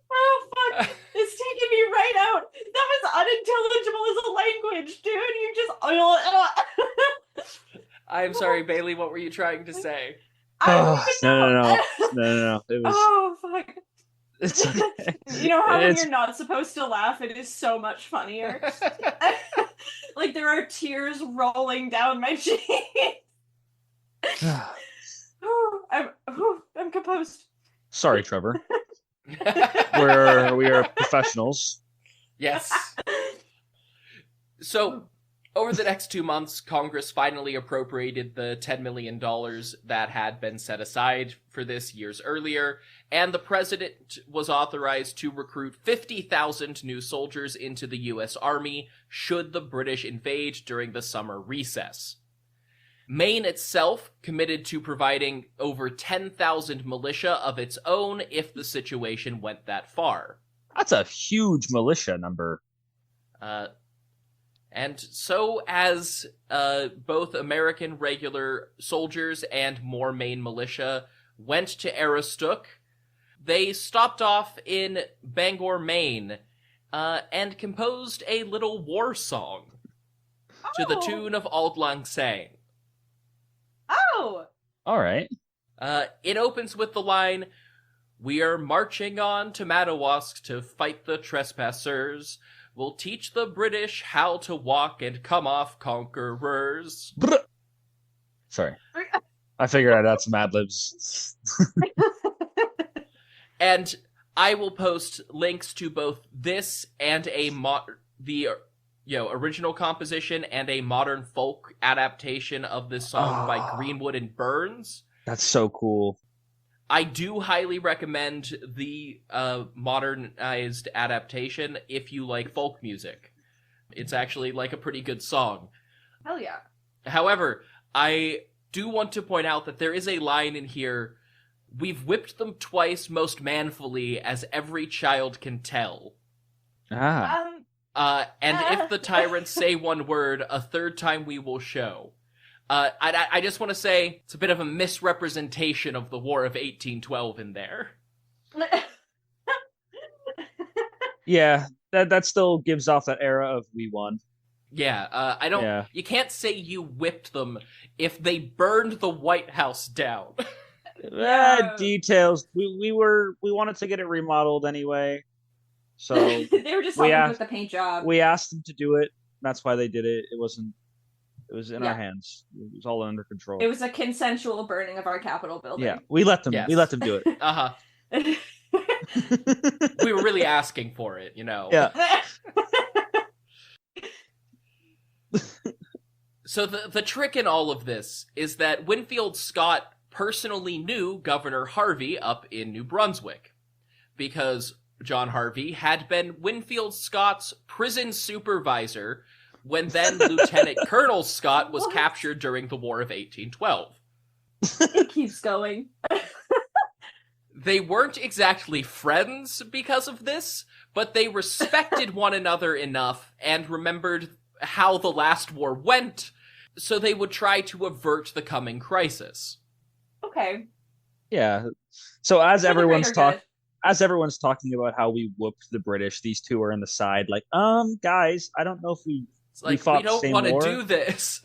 Oh fuck! It's taking me right out. That was unintelligible as a language, dude. You just. I'm sorry, Bailey. What were you trying to say? No. It was. Oh fuck! It's okay. You know how when you're not supposed to laugh, it is so much funnier. Like there are tears rolling down my cheeks. I'm composed. Sorry, Trevor. We are professionals. Yes. So, Over the next 2 months, Congress finally appropriated the $10 million that had been set aside for this years earlier, and the president was authorized to recruit 50,000 new soldiers into the U.S. Army should the British invade during the summer recess. Maine itself committed to providing over 10,000 militia of its own if the situation went that far. That's a huge militia number. And so as both American regular soldiers and more Maine militia went to Aroostook, they stopped off in Bangor, Maine, and composed a little war song to the tune of Auld Lang Syne. Oh! All right. It opens with the line, "We are marching on to Madawask to fight the trespassers. We'll teach the British how to walk and come off conquerors." Sorry. I figured I'd add some ad-libs. And I will post links to both this and the original composition and a modern folk adaptation of this song by Greenwood and Burns. That's so cool. I do highly recommend the modernized adaptation if you like folk music. It's actually like a pretty good song. Hell yeah. However, I do want to point out that there is a line in here, "We've whipped them twice most manfully, as every child can tell." And if the tyrants say one word, a third time we will show. I just want to say it's a bit of a misrepresentation of the War of 1812 in there. Yeah, that still gives off that era of we won. Yeah, I don't. Yeah. You can't say you whipped them if they burned the White House down. Details. We wanted to get it remodeled anyway, so they were just helping with the paint job. We asked them to do it. That's why they did it. It was in our hands. It was all under control. It was a consensual burning of our Capitol building. Yeah, we let them. Yes. We let them do it. We were really asking for it, Yeah. So the trick in all of this is that Winfield Scott personally knew Governor Harvey up in New Brunswick, because John Harvey had been Winfield Scott's prison supervisor when then Lieutenant Colonel Scott was captured during the War of 1812. It keeps going. They weren't exactly friends because of this, but they respected one another enough and remembered how the last war went, so they would try to avert the coming crisis. Okay. Yeah. So as everyone's talking about how we whooped the British, these two are on the side, like, guys, I don't know if we don't want to do this.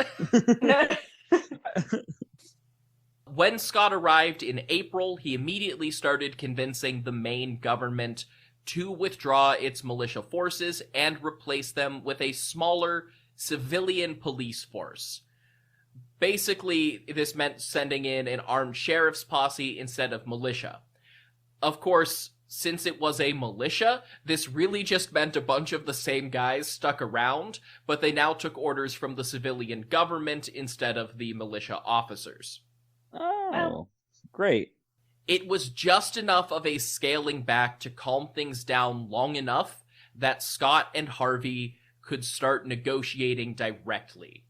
When Scott arrived in April, he immediately started convincing the Maine government to withdraw its militia forces and replace them with a smaller civilian police force. Basically, this meant sending in an armed sheriff's posse instead of militia. Of course, since it was a militia, this really just meant a bunch of the same guys stuck around, but they now took orders from the civilian government instead of the militia officers. Oh, great. It was just enough of a scaling back to calm things down long enough that Scott and Harvey could start negotiating directly.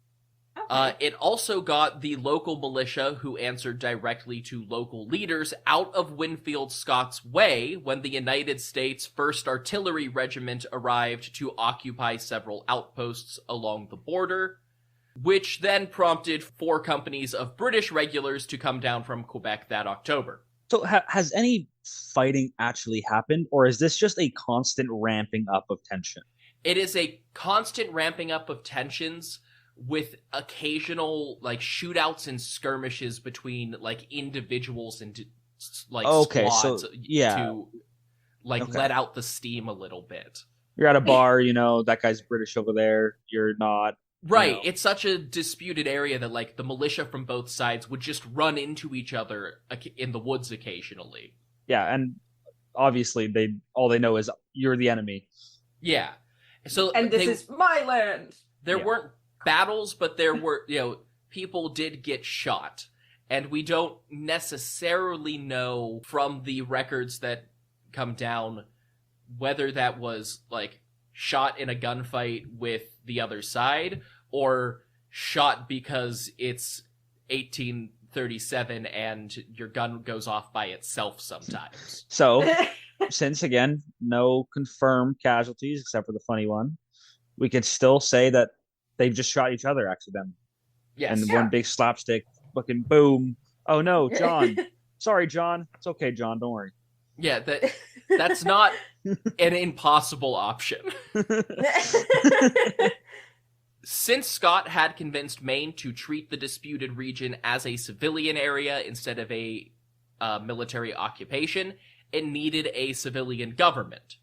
Okay. It also got the local militia, who answered directly to local leaders, out of Winfield Scott's way when the United States 1st Artillery Regiment arrived to occupy several outposts along the border, which then prompted 4 companies of British regulars to come down from Quebec that October. So has any fighting actually happened, or is this just a constant ramping up of tension? It is a constant ramping up of tensions with occasional shootouts and skirmishes between individuals and squads to let out the steam a little bit. You're at a bar, that guy's British over there, you're not. Right, it's such a disputed area that the militia from both sides would just run into each other in the woods occasionally. Yeah, and obviously all they know is you're the enemy. Yeah. So this is my land. There weren't battles, but there were, people did get shot. And we don't necessarily know from the records that come down whether that was, like, shot in a gunfight with the other side or shot because it's 1837 and your gun goes off by itself sometimes. So, since, again, no confirmed casualties except for the funny one, we could still say that they've just shot each other accidentally. Yes. And one big slapstick fucking boom. Oh no, John. Sorry, John. It's okay, John. Don't worry. Yeah, that's not an impossible option. Since Scott had convinced Maine to treat the disputed region as a civilian area instead of a military occupation, it needed a civilian government.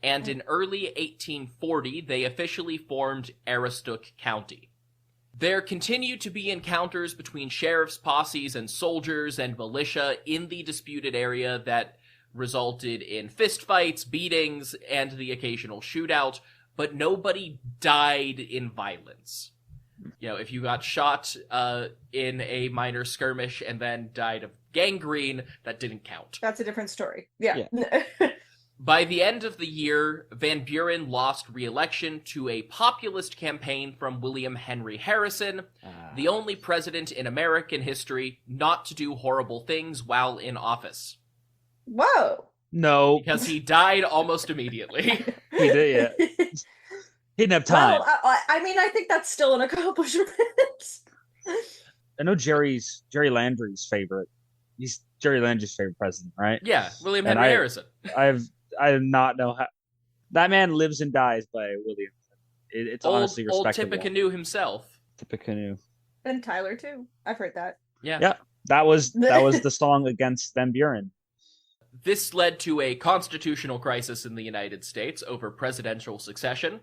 And in early 1840, they officially formed Aroostook County. There continued to be encounters between sheriff's posses and soldiers and militia in the disputed area that resulted in fistfights, beatings, and the occasional shootout, but nobody died in violence. If you got shot in a minor skirmish and then died of gangrene, that didn't count. That's a different story. Yeah. By the end of the year, Van Buren lost re-election to a populist campaign from William Henry Harrison, the only president in American history not to do horrible things while in office. Whoa. No. Because he died almost immediately. He did, yeah. He didn't have time. Well, I think that's still an accomplishment. I know Jerry Landry's favorite. He's Jerry Landry's favorite president, right? Yeah, William Henry Harrison. I do not know how that man lives and dies by William. It's honestly respectable. Old Tippecanoe himself. Tippecanoe. And Tyler too. I've heard that. Yeah. That was the song against Van Buren. This led to a constitutional crisis in the United States over presidential succession,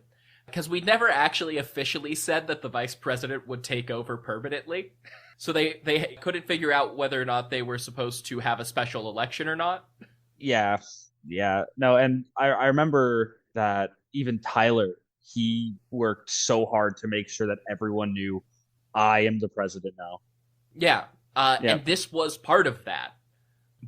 because we never actually officially said that the vice president would take over permanently. So they couldn't figure out whether or not they were supposed to have a special election or not. Yeah. No, and I remember that even Tyler, he worked so hard to make sure that everyone knew I am the president now. Yeah. And this was part of that.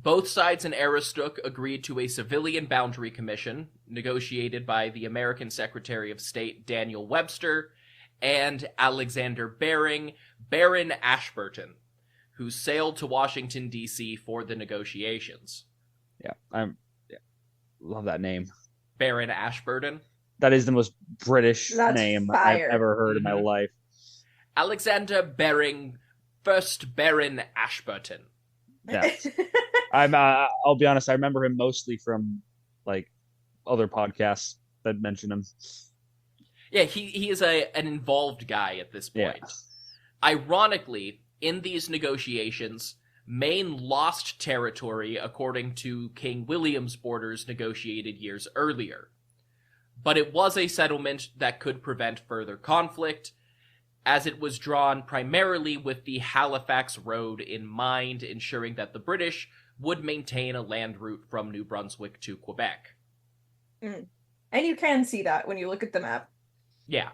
Both sides in Aroostook agreed to a civilian boundary commission negotiated by the American Secretary of State Daniel Webster and Alexander Baring, Baron Ashburton, who sailed to Washington, D.C. for the negotiations. Love that name. Baron Ashburton. That is the most British name fire. I've ever heard in my life. Alexander Baring, first Baron Ashburton. Yeah. I'll be honest, I remember him mostly from like other podcasts that mention him. Yeah, he is an involved guy at this point. Yeah. Ironically, in these negotiations, Maine lost territory according to King William's borders negotiated years earlier. But it was a settlement that could prevent further conflict, as it was drawn primarily with the Halifax Road in mind, ensuring that the British would maintain a land route from New Brunswick to Quebec. And you can see that when you look at the map. Yeah.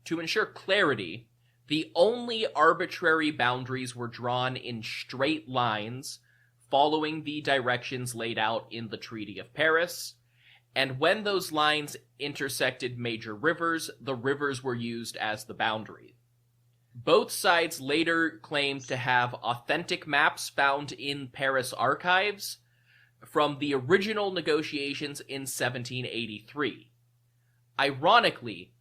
To ensure clarity, the only arbitrary boundaries were drawn in straight lines, following the directions laid out in the Treaty of Paris, and when those lines intersected major rivers, the rivers were used as the boundary. Both sides later claimed to have authentic maps found in Paris archives from the original negotiations in 1783. Ironically,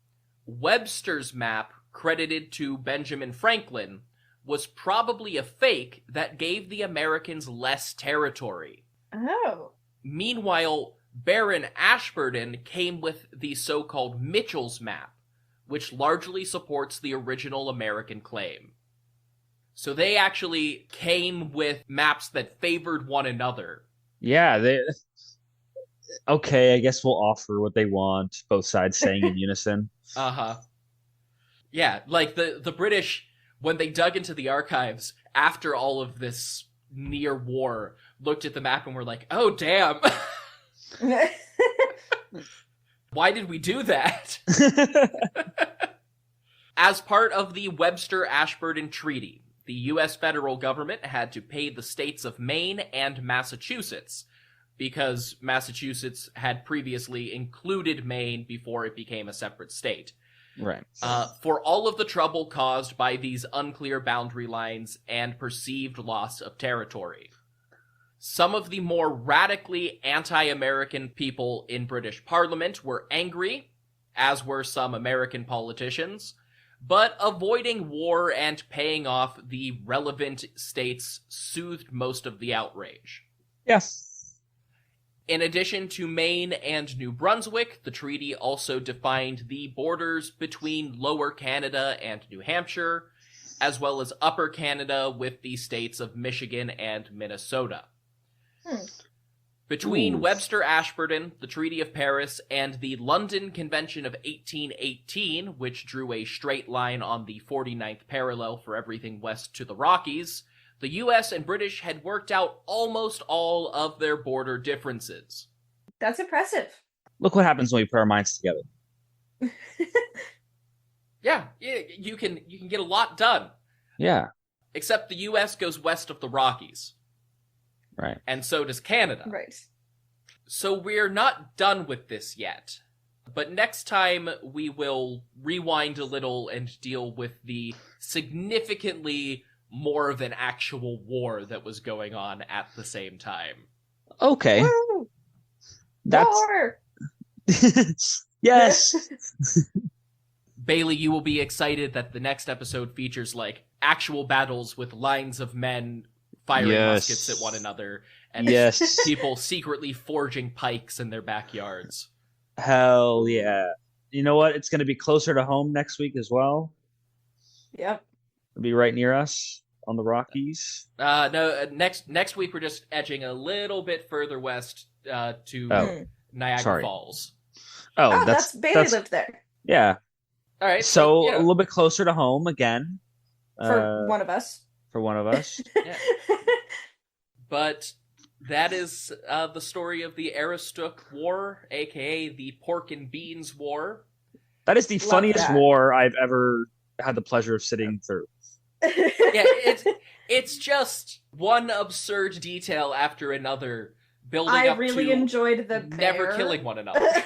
Webster's map, credited to Benjamin Franklin, was probably a fake that gave the Americans less territory. Oh. Meanwhile, Baron Ashburton came with the so-called Mitchell's map, which largely supports the original American claim. So they actually came with maps that favored one another. Yeah, okay, I guess we'll offer what they want, both sides saying in unison. Uh-huh. Yeah, like the British, when they dug into the archives after all of this near war, looked at the map and were like, oh, damn. Why did we do that? As part of the Webster-Ashburton Treaty, the U.S. federal government had to pay the states of Maine and Massachusetts, because Massachusetts had previously included Maine before it became a separate state. Right. For all of the trouble caused by these unclear boundary lines and perceived loss of territory. Some of the more radically anti-American people in British Parliament were angry, as were some American politicians, but avoiding war and paying off the relevant states soothed most of the outrage. Yes. In addition to Maine and New Brunswick, the treaty also defined the borders between Lower Canada and New Hampshire, as well as Upper Canada with the states of Michigan and Minnesota. Between Webster-Ashburton, the Treaty of Paris, and the London Convention of 1818, which drew a straight line on the 49th parallel for everything west to the Rockies, the U.S. and British had worked out almost all of their border differences. That's impressive. Look what happens when we put our minds together. Yeah, you can get a lot done. Yeah. Except the U.S. goes west of the Rockies. Right. And so does Canada. Right. So we're not done with this yet. But next time we will rewind a little and deal with the significantly more of an actual war that was going on at the same time. Okay. Woo! That's War! yes. Bailey, you will be excited that the next episode features like actual battles with lines of men firing muskets at one another and people secretly forging pikes in their backyards. Hell yeah. You know what? It's going to be closer to home next week as well. Yep. It'll be right near us on the Rockies. No, next week we're just edging a little bit further west to Niagara Falls. Oh, Bailey lived there. Yeah. All right. So a little bit closer to home again. For one of us. For one of us. Yeah. But that is the story of the Aroostook War, aka the Pork and Beans War. That is the funniest war I've ever had the pleasure of sitting through. Yeah, it's just one absurd detail after another, building up to... I really enjoyed the bear. Never killing one another.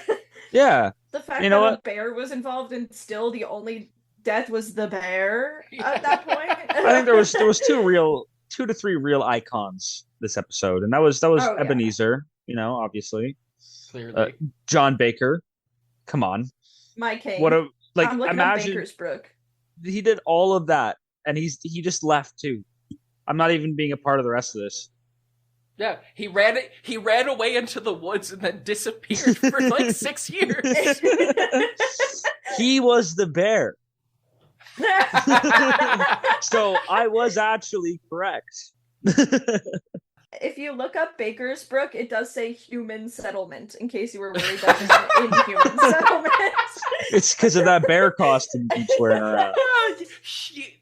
Yeah. The fact that a bear was involved and still the only death was the bear at that point. I think there was 2 to 3 real icons this episode, and that was Ebenezer, obviously. Clearly. John Baker. Come on. My king. I'm looking imagine at Baker's Brook. He did all of that, and he just left too. I'm not even being a part of the rest of this. Yeah, he ran away into the woods and then disappeared for like 6 years. He was the bear. So I was actually correct. If you look up Baker's Brook, it does say human settlement, in case you were worried that it was inhuman settlement. It's because of that bear costume he keeps wearing around.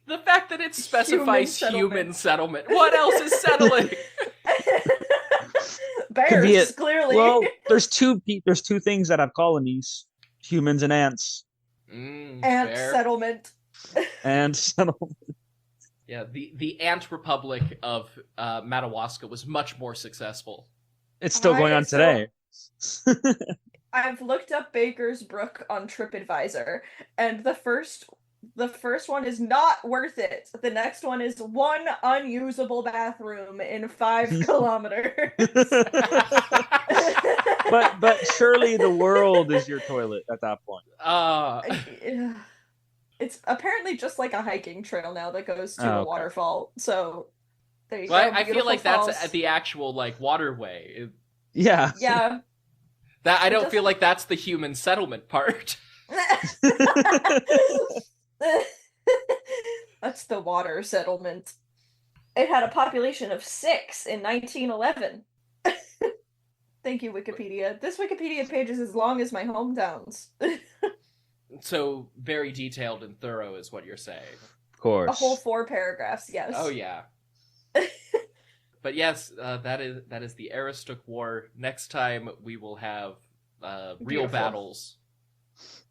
The fact that it specifies human settlement. What else is settling? Bears, clearly. Well, there's two things that have colonies: humans and ants. Ant settlement. And settlement. Yeah, the Ant Republic of Madawaska was much more successful. It's still going on today. I've looked up Baker's Brook on TripAdvisor, and the first one is not worth it. The next one is one unusable bathroom in 5 kilometers. But surely the world is your toilet at that point. It's apparently just like a hiking trail now that goes to a waterfall. So there you go. I feel like that's the actual waterway. Yeah. Yeah. That I don't feel like that's the human settlement part. That's the water settlement. It had a population of 6 in 1911. Thank you, Wikipedia. This Wikipedia page is as long as my hometowns. So, very detailed and thorough is what you're saying. Of course. A whole 4 paragraphs, yes. Oh, yeah. But yes, that is the Aroostook War. Next time, we will have real battles.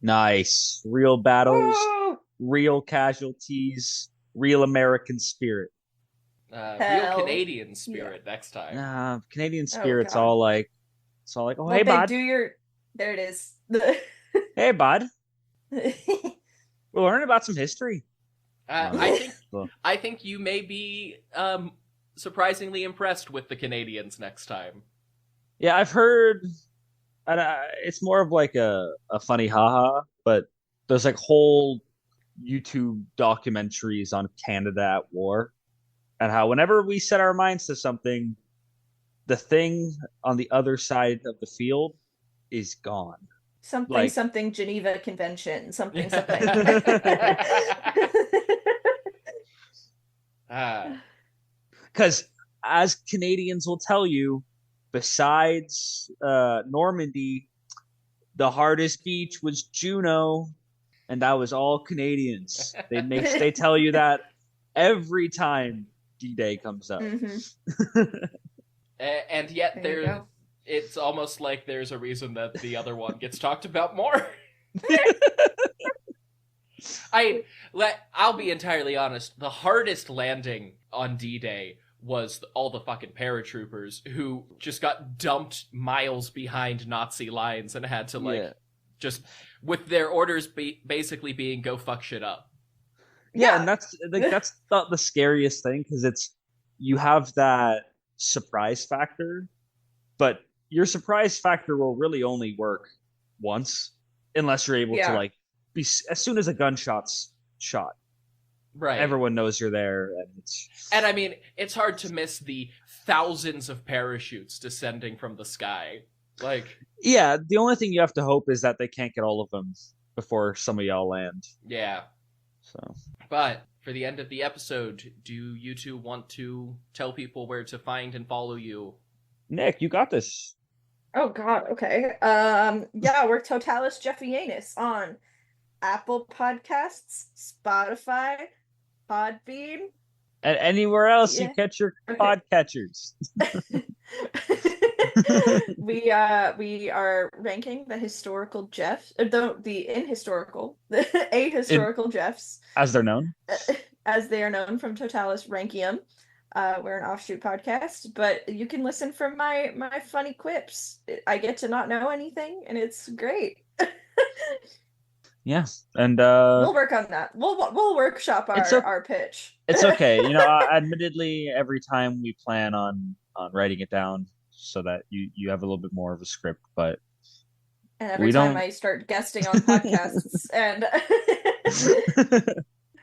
Nice. Real battles. Woo! real casualties, real American spirit. Real Canadian spirit next time. Canadian spirit's God. all like, it's all like, oh, Well, hey, babe, bud. There it is. Hey, bud. We'll learn about some history. I think you may be surprisingly impressed with the Canadians next time. Yeah, I've heard, and it's more of like a funny haha, but there's like whole YouTube documentaries on Canada at war, and how whenever we set our minds to something, the thing on the other side of the field is gone. Something Geneva Convention, something. Because as Canadians will tell you, besides Normandy, the hardest beach was Juno, and that was all Canadians. They tell you that every time D-Day comes up. Mm-hmm. And yet it's almost like there's a reason that the other one gets talked about more. I'll be entirely honest. The hardest landing on D-Day was all the fucking paratroopers who just got dumped miles behind Nazi lines and had to just with their orders basically being go fuck shit up. Yeah, and that's not the scariest thing, because you have that surprise factor, but your surprise factor will really only work once, unless you're able to like be as soon as a gunshot's shot. Right. Everyone knows you're there, and I mean, it's hard to miss the thousands of parachutes descending from the sky. Like, yeah, the only thing you have to hope is that they can't get all of them before some of y'all land. Yeah. So, but for the end of the episode, do you two want to tell people where to find and follow you? Nick, you got this. Oh God, okay. We're Totalis Jeffianus on Apple Podcasts, Spotify, Podbean, and anywhere else you catch your podcatchers. We are ranking the historical Jeffs, the ahistorical Jeffs, as they're known, as they are known from Totalis Rankium. We're an offshoot podcast, but you can listen from my funny quips. I get to not know anything, and it's great. Yeah, and we'll work on that. We'll workshop our pitch. It's okay. Admittedly, every time we plan on writing it down so that you have a little bit more of a script, but and every time I start guesting on podcasts and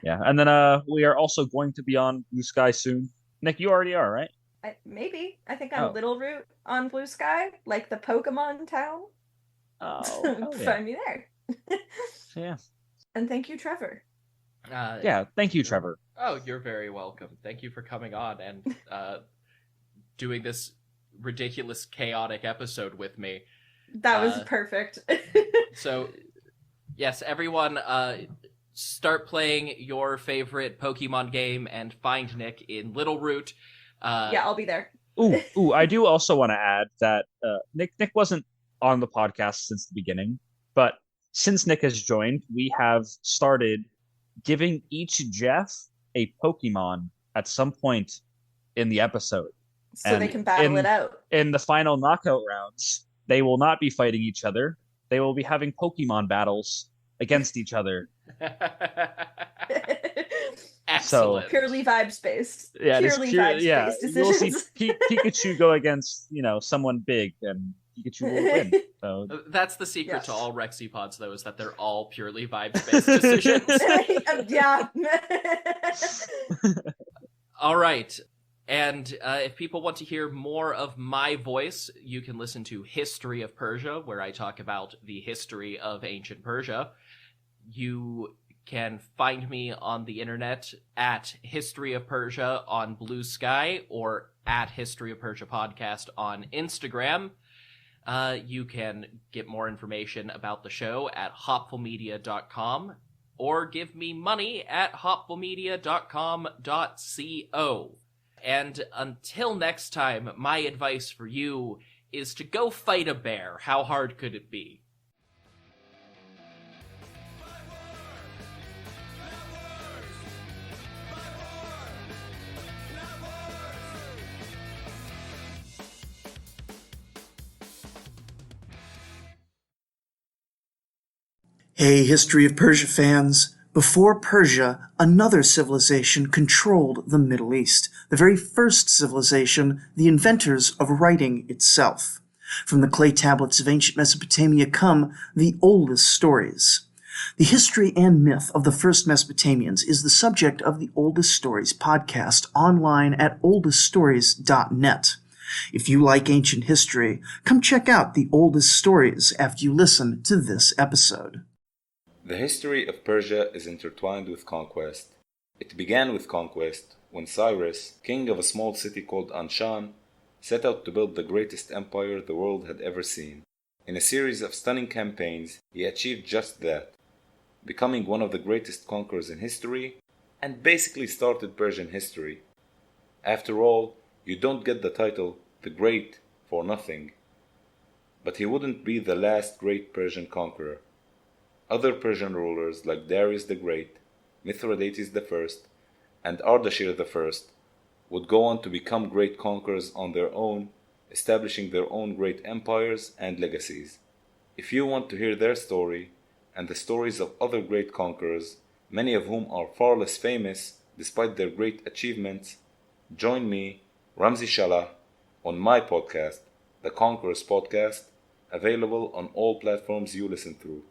yeah, and then we are also going to be on Blue Sky soon. Nick, you already are, right? Maybe. I think I'm Little Root on Blue Sky, like the Pokemon town. Oh, find me there. Yeah. And thank you, Trevor. Thank you, Trevor. Oh, you're very welcome. Thank you for coming on and doing this ridiculous, chaotic episode with me. That was perfect. So, yes, everyone, start playing your favorite Pokemon game and find Nick in Little Root. I'll be there. Ooh, I do also want to add that Nick wasn't on the podcast since the beginning, but since Nick has joined, we have started giving each Jeff a Pokemon at some point in the episode. So they can battle it out. In the final knockout rounds, they will not be fighting each other. They will be having Pokemon battles against each other. Excellent. So, purely vibes based. Yeah, purely vibes based decisions. You'll see Pikachu go against, someone big, and Pikachu will win. So that's the secret to all Rexipods, though, is that they're all purely vibes-based decisions. Yeah. All right. And if people want to hear more of my voice, you can listen to History of Persia, where I talk about the history of ancient Persia. You can find me on the internet at History of Persia on Blue Sky or at History of Persia Podcast on Instagram. You can get more information about the show at hopfulmedia.com or give me money at hopfulmedia.com.co. And until next time, my advice for you is to go fight a bear. How hard could it be? Hey, History of Persia fans. Before Persia, another civilization controlled the Middle East, the very first civilization, the inventors of writing itself. From the clay tablets of ancient Mesopotamia come the oldest stories. The history and myth of the first Mesopotamians is the subject of the Oldest Stories podcast online at oldeststories.net. If you like ancient history, come check out the Oldest Stories after you listen to this episode. The history of Persia is intertwined with conquest. It began with conquest when Cyrus, king of a small city called Anshan, set out to build the greatest empire the world had ever seen. In a series of stunning campaigns, he achieved just that, becoming one of the greatest conquerors in history, and basically started Persian history. After all, you don't get the title the Great for nothing. But he wouldn't be the last great Persian conqueror. Other Persian rulers like Darius the Great, Mithridates I, and Ardashir I would go on to become great conquerors on their own, establishing their own great empires and legacies. If you want to hear their story, and the stories of other great conquerors, many of whom are far less famous despite their great achievements, join me, Ramzi Shalah, on my podcast, The Conquerors Podcast, available on all platforms you listen through.